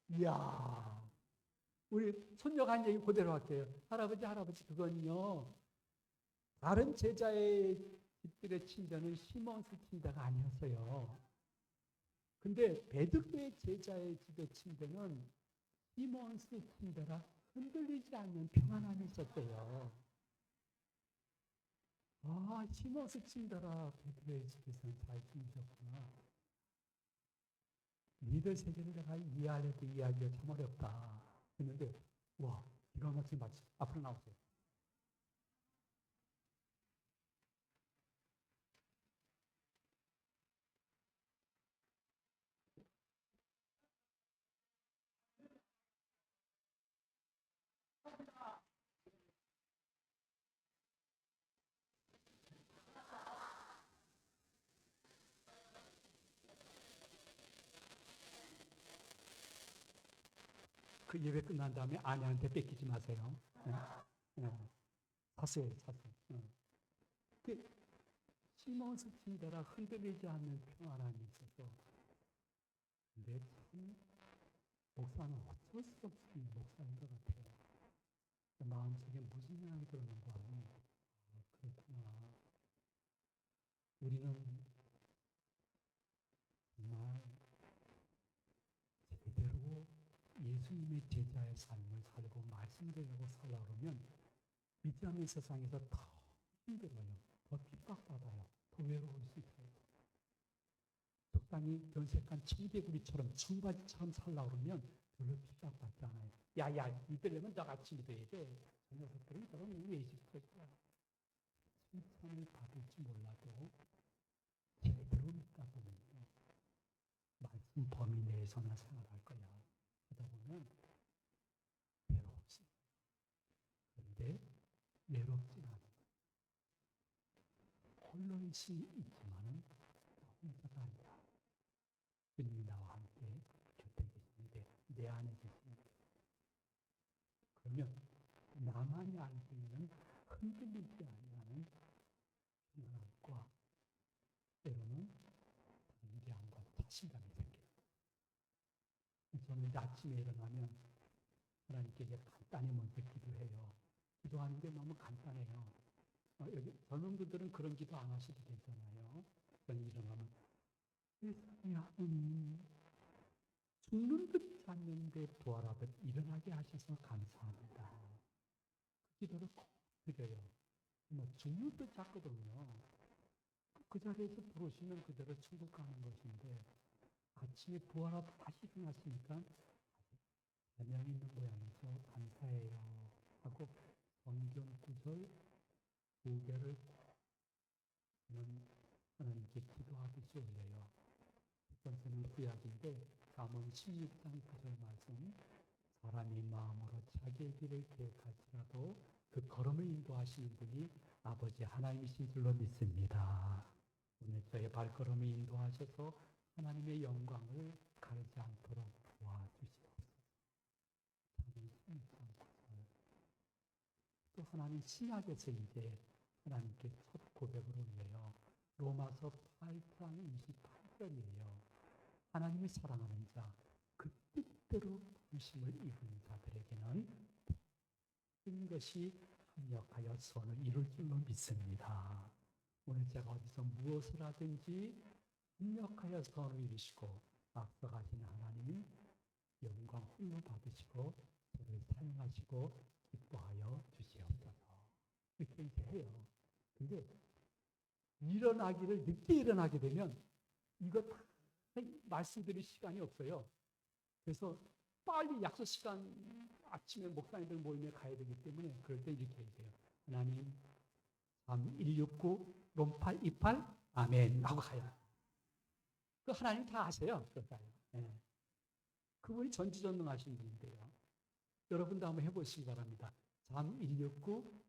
이야. 우리 손녀가 한 얘기 그대로 할게요. 할아버지, 그건요. 다른 제자의 집들의 침대는 시몬스 침대가 아니었어요. 근데 베드로의 제자의 집의 침대는 시몬스 침대라 흔들리지 않는 평안함이 있었대요. 아, 시몬스 침대라 베드로의 집에서는 잘 주무셨구나. 믿을 세계를 내가 이해하려도 이해하기가 참 어렵다. 했는데, 와, 기가 막힌 말씀. 앞으로 나오세요. 그 예배 끝난 다음에 아내한테 뺏기지 마세요. 네. 사세요. 그 시몬스 침대라 흔들리지 않는 평안함이 있어서. 근데 참 목사는 어쩔 수 없이 목사인 것 같아요. 마음속에 무슨 생각이 들었는가 하면 그렇구나. 우리는 정말 제대로 예수님의 제자의 삶을 살고 말씀을 전하고 살려고 그러면 믿지 않는 세상에서 더 힘들어요. 더 핍박받아요. 더 외로울 수 있어요. 적당히 연색한 청개구리처럼 청바지처럼 살려고 그러면 별로 핍박받지 않아요. 야야, 믿으려면 너같이 믿어야 돼. 저 녀석들은 저런 외식할 거야. 칭찬을 받을지 몰라도 제대로 믿다 보면요. 말씀 범위 내에서나 생활할 거야. 하다 보면 외롭지. 그런데 외롭진 않아. 홀로 있지만은 혼자가 아니다. 주님이 나와 함께 곁에 계시는데 내 안에 계시는데 그러면 나만이 알고 있는 흔들리지 아니하는 평안함과 때로는 위대함과 자신감이 생겨요. 저는 이제 아침에 일어나면 하나님께 이제 간단히 먼저 기도해요. 기도하는 게 너무 간단해요. 여기 젊은 분들은 그런 기도 안 하셔도 괜찮아요. 저는 일어나면 세상에 하나님 죽는 듯 잤는데 부활하듯 일어나게 하셔서 감사합니다. 그 기도를 꼭 드려요. 죽는 듯 잤거든요. 그 자리에서 부르시면 그대로 천국 가는 것인데 아침에 부활하고 다시 일어났으니까 대명이 있는 모양이죠. 감사해요 하고 성경 구절 2개를 저는 하나님께 기도하듯이 올려요. 첫 번째는 구약인데 잠언 16장 9절 말씀 사람이 마음으로 자기의 길을 계획할지라도 그 걸음을 인도하시는 분이 아버지 하나님이신 줄로 믿습니다. 오늘 저의 발걸음을 인도하셔서 하나님의 영광을 가리지 않도록 도와주시옵소서. 또 하나님 신약에서 이제 하나님께 첫 고백을 올려요. 로마서 8장 28절이에요. 하나님을 사랑하는 자, 그 뜻대로 부르심을 입은 자들에게는 모든 것이 합력하여 선을 이룰 줄로 믿습니다. 오늘 제가 어디서 무엇을 하든지 합력하여 선을 이루시고 앞서가신 하나님 영광 홀로 받으시고 저를 사용하시고 기뻐하여 주시옵소서. 이렇게 이제 해요. 근데 일어나기를 늦게 일어나게 되면 이거 다 말씀드릴 시간이 없어요. 그래서 빨리 약속 시간 아침에 목사님들 모임에 가야 되기 때문에 그럴 때 이렇게 얘기해요. 하나님 3169 롬8 28 아멘 하고 가요. 그 하나님 다 아세요. 네. 그분이 전지전능하신 분인데요. 여러분도 한번 해보시기 바랍니다. 3169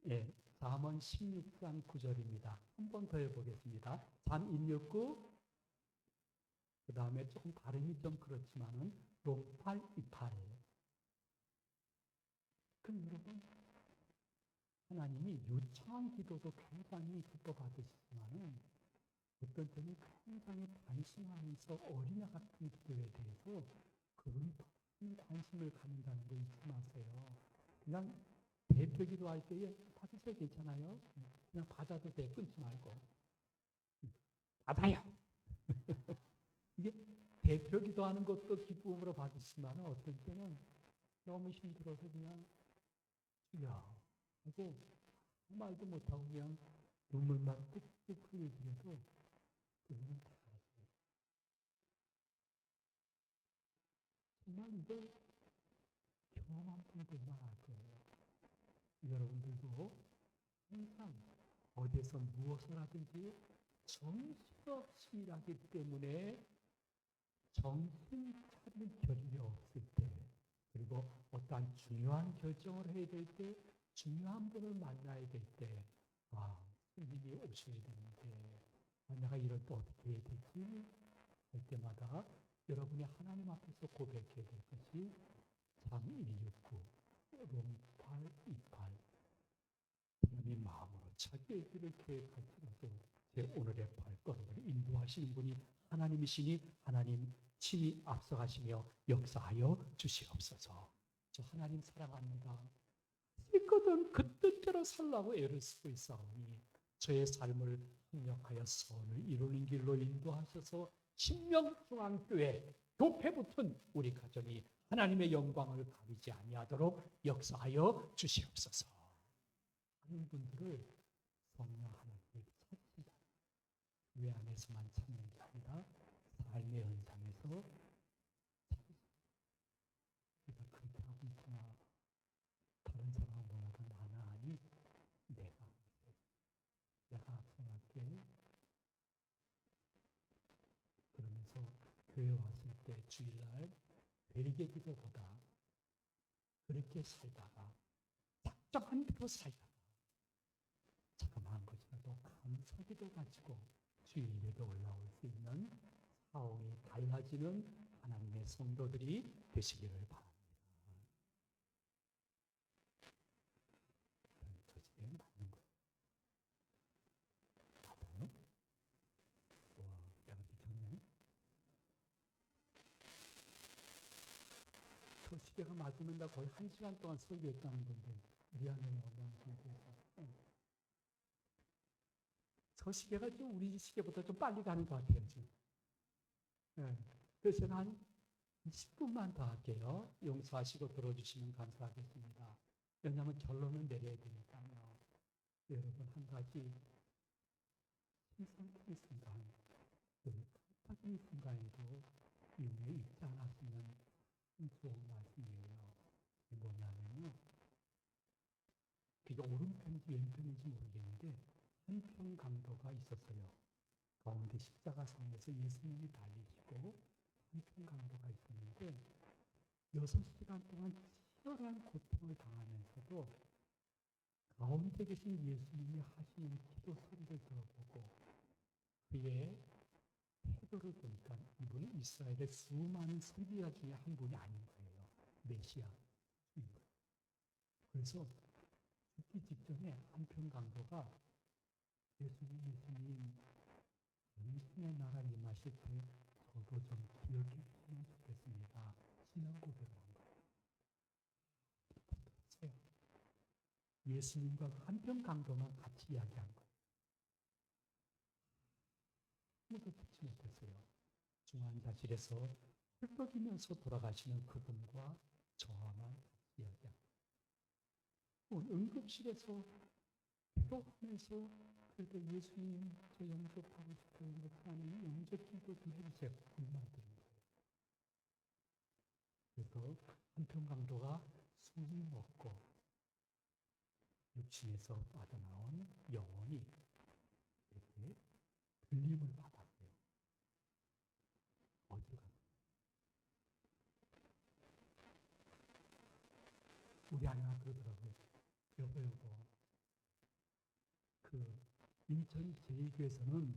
예, 잠언 16장 9절입니다. 한 번 더 해보겠습니다. 3169 그 다음에 조금 발음이 좀 그렇지만은 롬8 28 그럼 여러분 하나님이 요청한 기도도 굉장히 기뻐 받으시지만은 어떤 때는 굉장히 단순하면서 어린애 같은 기도에 대해서 그분이 큰 관심을 갖는다는 거 잊지 마세요. 그냥 대표 기도할 때에 받으셔도 괜찮아요. 그냥 받아도 돼. 끊지 말고. 받아요. 이게 대표 기도하는 것도 기쁨으로 받으시지만 어떤 때는 너무 힘들어서 그냥 주여 하고 말도 못하고 그냥 눈물만 뚝뚝 흘리더라도 그분은 다 하세요. 정말 이걸 경험한 분들만 알 거예요. 여러분들도 항상 어디서 무엇을 하든지 정신없이 일하기 때문에 정신 차릴 겨를이 없을 때 그리고 어떠한 중요한 결정을 해야 될 때 중요한 분을 만나야 될 때 스님이 오셔야 되는데 내가 이럴 때 어떻게 해야 되지? 할 때마다 여러분이 하나님 앞에서 고백해야 될 것이 잠 169 롬8 28 하나님의 마음으로 자기의 길을 계획할지라도 제 오늘의 발걸음을 인도하시는 분이 하나님이시니 하나님 친히 앞서가시며 역사하여 주시옵소서. 저 하나님 사랑합니다. 있거든 그 뜻대로 살라고 애를 쓰고 있사오니 저의 삶을 협력하여 선을 이루는 길로 인도하셔서 신명중앙교회 교패 붙은 우리 가정이 하나님의 영광을 가리지 아니하도록 역사하여 주시옵소서. 하는 분들을 성령 하나님을 찾으시다. 교회 안에서만 찾는 게 아니라 삶의 현장에서 찾으시다. 내가 그렇게 하고 있구나. 다른 사람은 몰라도 나는 아니 내가 앞서갈게. 그러면서 교회 왔을 때 주일날 회개 기도보다 그렇게 살다가 작정한 대로 살다가 자그마한 것이라도 감사기도 가지고 주일 예배 올라올 수 있는 사옥이 달라지는 하나님의 성도들이 되시기를 바랍니다. 저 집에 맞는 거예요. 맞아요? 와, 내가 미쳤네. 저 시계가 맞으면 나 거의 1시간 동안 설교했다는 건데 미안해요. 저 시계가 좀 우리 시계보다 좀 빨리 가는 것 같아요. 지금. 네. 그래서 제가 한 10분만 더 할게요. 용서하시고 들어주시면 감사하겠습니다. 왜냐하면 결론을 내려야 되니까요. 여러분 한 가지 신선한 순간, 깜빡이는 순간에도 이후에 읽지 않았으면 좋은 말씀이에요. 이게 뭐냐면요. 그게 오른편인지 왼편인지 모르겠는데 한편 강도가 있었어요. 가운데 십자가상에서 예수님이 달리시고 한편 강도가 있었는데 6시간 동안 치열한 고통을 당하면서도 가운데 계신 예수님이 하시는 기도 소리를 들어보고 그의 태도를 보니까 이분은 이스라엘의 수많은 선지자 중에 한 분이 아닌 거예요. 메시아인 거예요. 그래서 죽기 직전에 한편 강도가 예수님, 당신의 나라 임하실 때 저도 좀 기억해 주시면 좋겠습니다. 신앙 고백을 한 거예요. 들으세요. 예수님과 한편 강도만 같이 이야기한 거예요. 아무도 듣지 못했어요. 중환자실에서 헐떡이면서 돌아가시는 그분과 저와만 같이 이야기한 거예요. 응급실에서 기도하면서 그래도 예수님 저 영접하고 싶어요. 하나님 영접기도 좀 해주세요. 그만 들은 거예요. 그래서 한편 강도가 숨을 먹고 육신에서 빠져나온 영혼이 이렇게 들림을 받았어요. 어디로 갔어요? 우리 아내가 그러더라고요. 여보, 그 인천 제2교에서는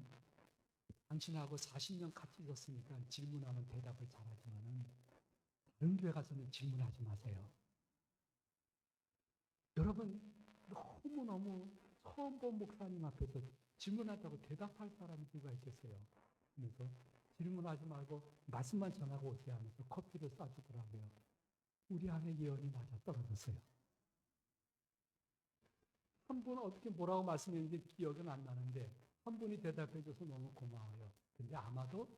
당신하고 40년 같이 있었으니까 질문하면 대답을 잘하지만은 다른 교회 가서는 질문하지 마세요. 여러분 너무너무 처음 본 목사님 앞에서 질문하다고 대답할 사람이 누가 있겠어요? 그래서 질문하지 말고 말씀만 전하고 오세요 하면서 커피를 싸주더라고요. 우리 아내 예언이 맞아 떨어졌어요. 한 분은 어떻게 뭐라고 말씀했는지 기억은 안 나는데 한 분이 대답해줘서 너무 고마워요. 근데 아마도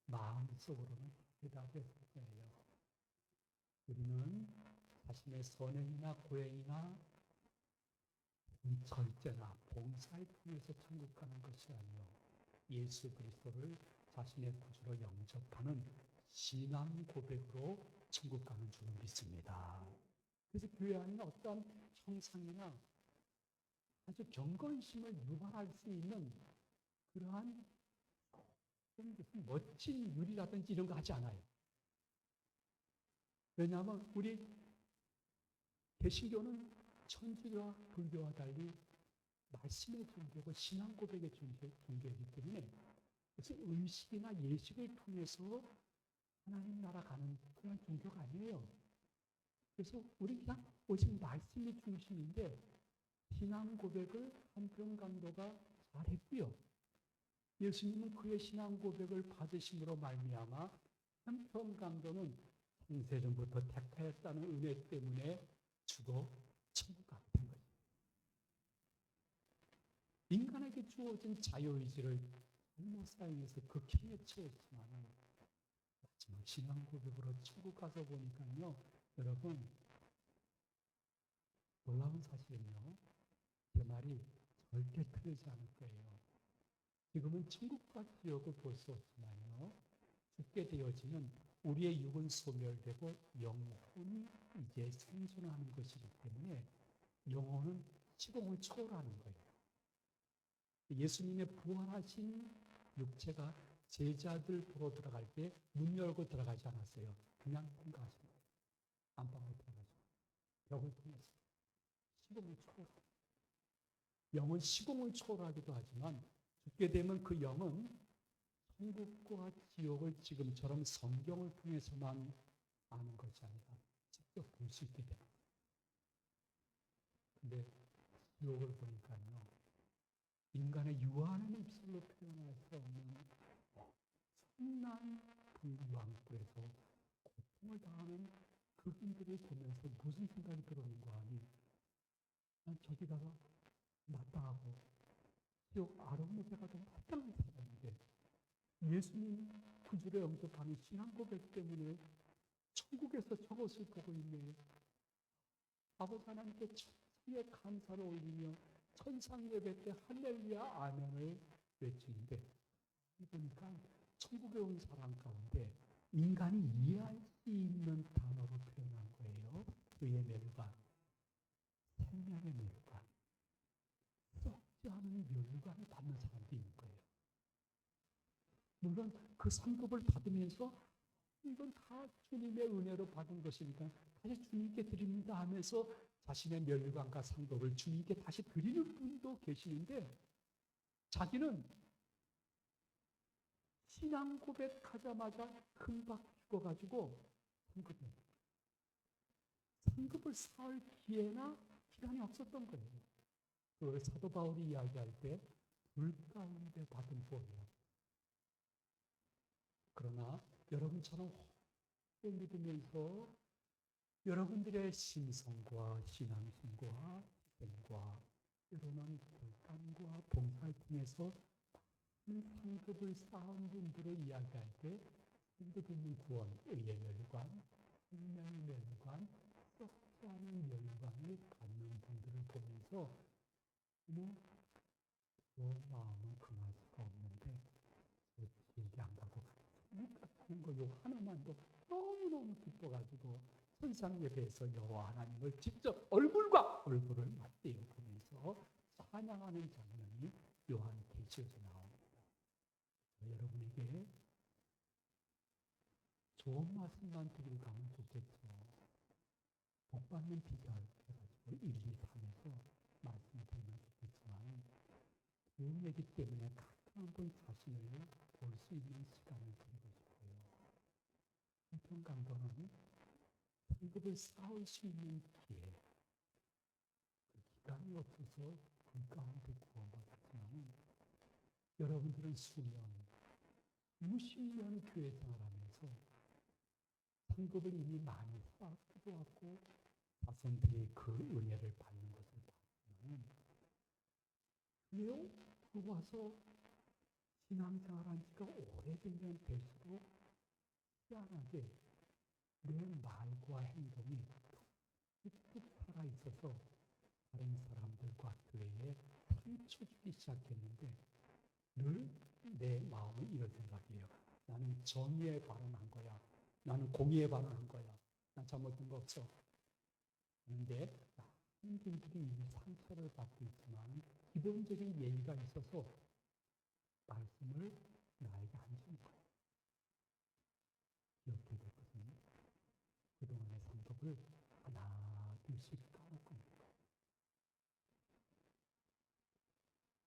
마음속으로는 대답했을 거예요. 우리는 자신의 선행이나 고행이나 절제나 봉사를 통해서 천국 가는 것이 아니요 예수 그리스도를 자신의 구주로 영접하는 신앙 고백으로 천국 가는 줄을 믿습니다. 그래서 교회 안에 어떤 형상이나 아주 경건심을 유발할 수 있는 그러한 무슨 멋진 유리라든지 이런 거 하지 않아요. 왜냐하면 우리 개신교는 천주교와 불교와 달리 말씀의 종교고 신앙 고백의 종교이기 때문에 무슨 의식이나 예식을 통해서 하나님 나라 가는 그런 종교가 아니에요. 그래서 우리 그냥 오직 말씀이 중심인데 신앙 고백을 한편 강도가 잘했고요. 예수님은 그의 신앙 고백을 받으심으로 말미암아 한편 강도는 창세전부터 택하였다는 은혜 때문에 죽어 천국 가게 된 거예요. 인간에게 주어진 자유의지를 잘못 사용해서 극형에 처했지만 마지막 신앙 고백으로 천국 가서 보니까요. 여러분 놀라운 사실은요. 제 말이 절대 틀리지 않을 거예요. 지금은 천국과 지옥을 볼 수 없지만요. 죽게 되어지면 우리의 육은 소멸되고 영혼이 이제 생존하는 것이기 때문에 영혼은 시공을 초월하는 거예요. 예수님의 부활하신 육체가 제자들 보러 들어갈 때 문 열고 들어가지 않았어요. 그냥 통과하신 거예요. 안방으로 들어가죠. 벽을 통해서. 시공을 초월합니다. 영은 시공을 초월하기도 하지만 죽게 되면 그 영은 천국과 지옥을 지금처럼 성경을 통해서만 아는 것이 아니라 직접 볼 수 있게 됩니다. 근데 지옥을 보니까요. 인간의 유한한 입술로 표현할 수 없는 엄청난 불왕불에서 고통을 당하는 그분들을 보면서 무슨 생각이 들었는가 하니 난 저기 가서 마땅하고 지옥 아로운 곳에 가도 마땅한 사람인데 예수님 구주로 영접하는 신앙 고백 때문에 천국에서 저것을 보고 있네. 아버지 하나님께 천상의 감사를 올리며 천상 예배 때 할렐루야 아멘을 외치는데 보니까 천국에 온 사람 가운데 인간이 이해할 수 있는 단어로 표현한 거예요. 의의 멸관, 생명의 멸관, 썩지 않은 멸관을 받는 사람도 있는 거예요. 물론 그 상급을 받으면서 이건 다 주님의 은혜로 받은 것이니까 다시 주님께 드립니다 하면서 자신의 멸관과 상급을 주님께 다시 드리는 분도 계시는데 자기는 신앙 고백하자마자 금방 죽어가지고 상급을 쌓을 기회나 기간이 없었던 거예요. 그 사도 바울이 이야기할 때 불 가운데 받은 복이에요. 그러나 여러분처럼 믿으면서 여러분들의 심성과 신앙심과 희생과 여러분 결단과 봉사를 통해서 상급을 쌓은 분들을 이야기할 때 상급 있는 구원, 의의 멸관, 생명의 멸관, 썩지 않은 멸관을 갖는 분들을 보면서 마음은 금할 수가 없는데 얘기한다고 같은 거 요 하나만도 너무너무 기뻐가지고 천상 예배에서 여호와 하나님을 직접 얼굴과 얼굴을 맞대어 보면서 찬양하는 장면이 요한계시에서 나옵니다. 여러분에게 좋은 말씀만 드리고 가면 좋겠죠. 복받는 비결 해가지고 일일이 하면서 말씀드리면 좋겠지만 교훈이기 때문에 가끔 한번 자신을 볼 수 있는 시간을 드리고 싶어요. 한편 강도는 상급을 쌓을 수 있는 기회, 그 기간이 없어서 그 가운데 구원받았지만 여러분들은 수년, 수십 년 교회 생활하면서 상급을 이미 많이 쌓기도 하고 자손들이 그 은혜를 받는 것을 봤지만 왜요? 와서 신앙생활한 지가 오래되면 될수록 희한하게 내 말과 행동이 툭툭 살아있어서 다른 사람들과 교회에 상처 주기 시작했는데 늘 내 마음은 이런 생각이에요. 나는 정의에 발언한 거야. 나는 공의에 발언한 거야. 난 잘못된 거 없어. 그런데 많은 분들이 이미 상처를 받고 있지만 기본적인 예의가 있어서 말씀을 나에게 안 주는 거예요. 이렇게 될 것은 그동안의 상급을 하나 둘씩 까먹고 있는 거예요.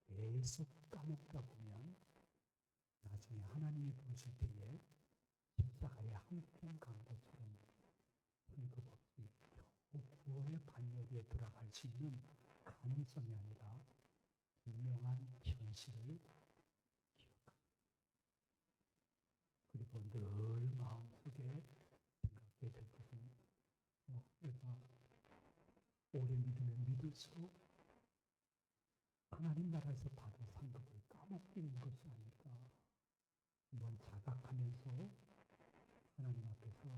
계속 까먹다 보면 나중에 하나님이 부르실 때에 십자가의 한편 간 것처럼 상급 없이 구원의 반열에 들어갈 수 있는 가능성이 아니라 분명한 현실을 그리고 늘 마음속에 생각하게 될 것은 내가 오래 믿으면 믿을수록 하나님 나라에서 받은 상급을 까먹고 있는 것이 아닐까. 한번 자각하면서 하나님 앞에서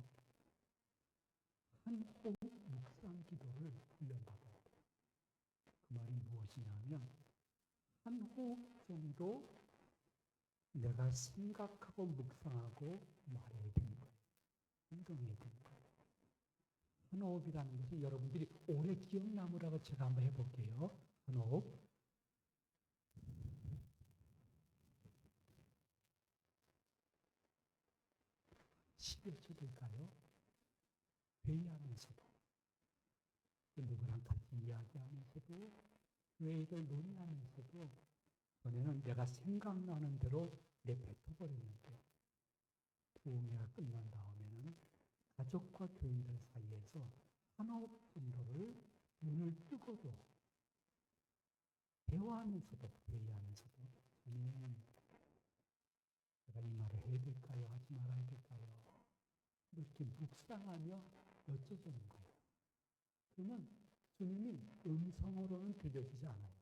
한 호흡 묵상 기도를 훈련받아야 돼요. 그 말이 무엇이냐면 한 호흡 정도 내가 생각하고 묵상하고 말해야 되는 거예요. 행동해야 되는 거예요. 한 호흡이라는 것은 여러분들이 오래 기억 남으라고 제가 한번 해볼게요. 한 호흡. 10여 초 될까요? 회의하면서도 누구랑 같이 이야기하면서도 회의를 논의하면서도 전에는 내가 생각나는 대로 내뱉어버렸는데 부흥회가 끝난 다음에는 가족과 교인들 사이에서 한 호흡 정도를 눈을 뜨고도 대화하면서도 회의하면서도 저는 내가 이 말을 해야 될까요? 하지 말아야 될까요? 이렇게 묵상하며 여쭤보는 거예요. 그러면 주님이 음성으로는 들려주지 않아요.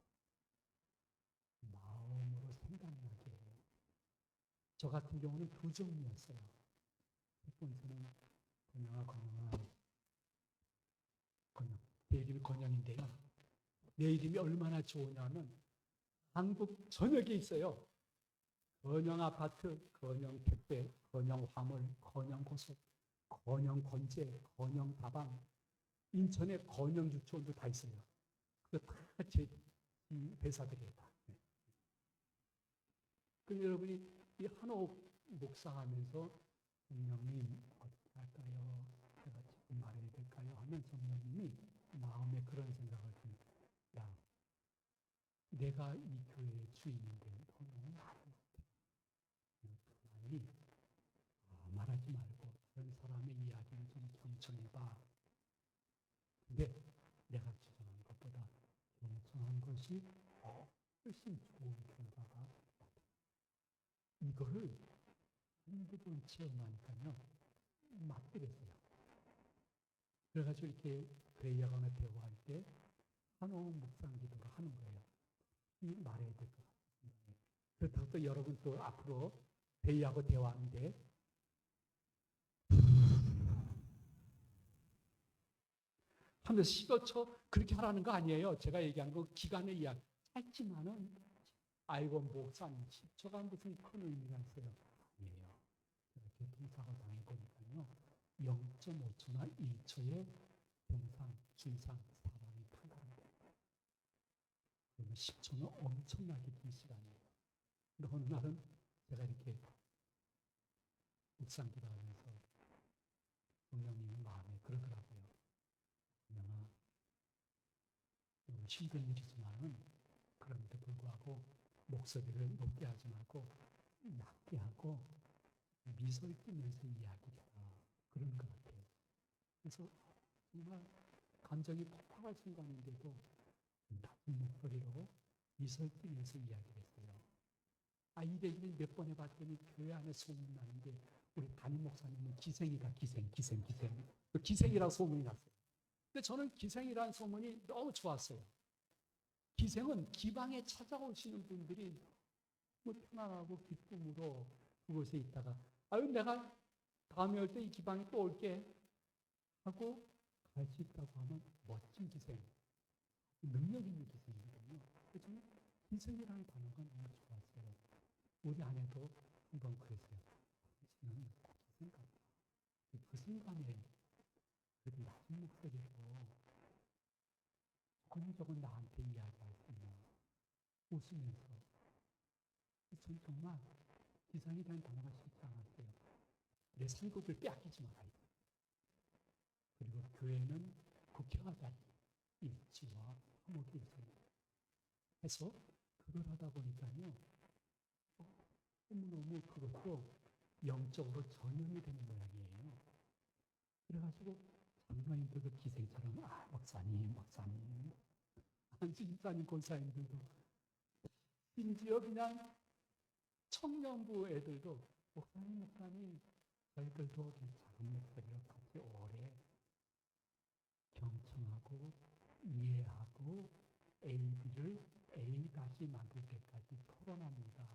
마음으로 생각나게 해요. 저 같은 경우는 두 종류였어요. 첫 번째는 건영아 내 이름이 건영인데요. 내 이름이 얼마나 좋으냐면 한국 전역에 있어요. 건영 아파트, 건영 택배, 건영 화물, 건영 고속, 건영 건재, 건영 다방, 인천에 건영 유치원도 다 있어요. 그거 다 제 회사들이에요. 다. 네. 그럼 여러분이 이 한옥 묵상하면서 성령님 어떻게 할까요? 제가 지금 말해야 될까요? 하면 성령님이 마음에 그런 생각을 듭니다. 야, 내가 이 교회의 주인인데 너는 말을 못해. 가만히 말하지 말고 다른 사람의 이야기를 좀 경청해봐. 근데 내가 주장한 것보다 경청한 것이 훨씬 좋은 결과가 나타나. 이거를 한두 번 체험하니까요, 맞더랬어요. 그래가지고 이렇게 회의하거나 대화할 때 한호흡 묵상 기도를 하는 거예요. 이 말해야 될 것 같습니다. 그렇다고 또 여러분 또 앞으로 회의하고 대화하는데 하면서 10여 초 그렇게 하라는 거 아니에요. 제가 얘기한 거 기간의 이야기. 짧지만은 아이고 목사님 10초가 무슨 큰 의미가 있어요. 아니에요. 교통사고 당해보니까요. 0.5초나 1초의 병상, 중상, 사망이 판가름돼요. 그러면 10초는 엄청나게 긴 시간이에요. 근데 어느 날은 제가 이렇게 묵상 기도하면서 성령님의 마음에 그러더라고요. 성령아, 힘든 일이지만은 그럼에도 불구하고 목소리를 높게 하지 말고 낮게 하고 미소를 띠면서 이야기해라. 그런 것 같아요. 그래서 정말 감정이 폭발할 순간인데도 낮은 목소리로 미소를 띠면서 이야기를 했어요. 이 얘기를 몇 번 해봤더니 교회 안에 소문이 나는데 우리 담임 목사님은 기생이다, 기생. 기생이라고 소문이 났어요. 근데 저는 기생이라는 소문이 너무 좋았어요. 기생은 기방에 찾아오시는 분들이 너무 편안하고 기쁨으로 그곳에 있다가 내가 다음에 올 때 이 기방에 또 올게 하고 갈 수 있다고 하면 멋진 기생, 능력 있는 기생이거든요. 그래서 저는 기생이라는 단어가 너무 좋았어요. 우리 아내도 한번 그랬어요. 당신은 기생 같다. 그 순간에 그래도 낮은 목소리로 조금 나한테 이야기할 수 있는 웃으면서 전 정말 기상이라는 단어가 싫지 않았어요. 내 상급을 빼앗기지 말아야 돼. 그리고 교회는 국회의자리 일치와 화목이 있어요. 해서 그걸 하다 보니까요. 너무너무 그것도 영적으로 전염이 되는 모양이에요. 그래가지고 장로님들도 기생처럼 목사님 안진사님 권사님들도 심지어 그냥 청년부 애들도 목사님 저희들도 작은 목소리로 같이 오래 경청하고 이해하고 A 다시 만들 때까지 토론합니다.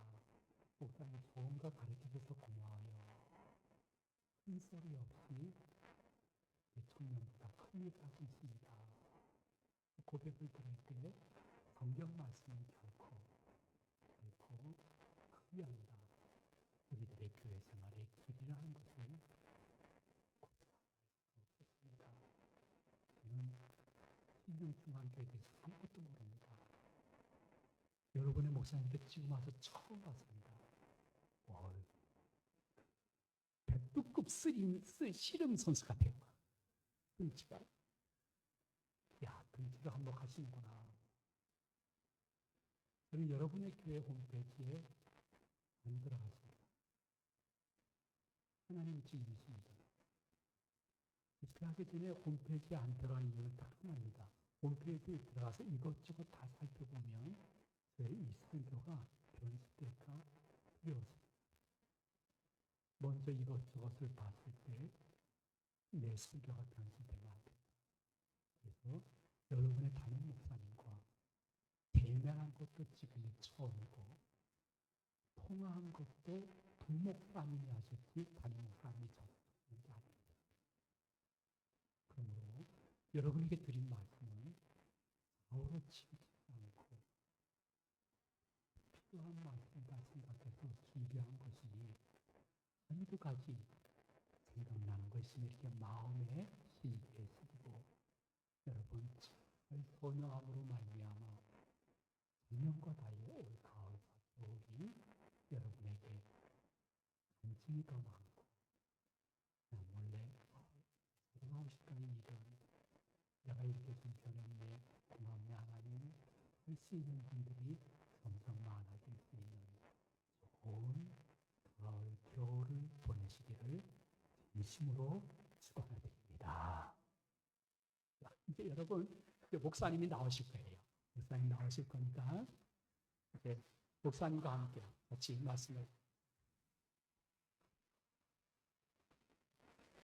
목사님 좋은 거 가르쳐줘서 고마워요. 큰 소리 없이 청년보다 큰 일을 하고 있습니다. 고백을 들을 때 성경 말씀은 결코 그게 아니라 우리들의 교회 생활의 길이라는 것을 없었습니다. 저는 신명중앙교회에 대해서 아무것도 모릅니다. 여러분의 목사님들 지금 와서 처음 봤습니다. 백두급 씨름 선수 같아요. 등치가. 등치가 한몫하시는구나. 저는 여러분의 교회 홈페이지에 안 들어갔습니다. 하나님 주인이십니다. 이렇게 하기 전에 홈페이지에 안 들어간 이유는 딱 하나입니다. 홈페이지에 들어가서 이것저것 다 살펴보면 저의 이 설교가 변질될까 두려웠습니다. 먼저 이것저것을 봤을 때 내 설교가 변질되면 안 된다. 그래서 여러분의 담임 목사님과 대면한 것도 지금이 처음이고 통화한 것도 부목사님이 하셨지 담임 목사님이 전하는 게 아닙니다. 그러므로 여러분에게 드린 말씀은 아우러 치우치지 않고 필요한 말씀이다 생각해서 준비한 것이니 한두 가지 생각나는 것이면 이렇게 마음에 실기에 새기고 여러분 잘 선영함으로 말미암아 작년과 달리 올 가을과 겨울이 여러분에게 간증이 더 많고 내가 이렇게 좀 변했네, 고맙네 하나님 할 수 있는 분들이 점점 많아질 수 있는 좋은 가을, 겨울을 보내시기를 진심으로 축원드립니다. 이제 여러분, 이제 목사님이 나오실 거예요. 목사님 나오실 거니까 이제 목사님과 함께 같이 말씀을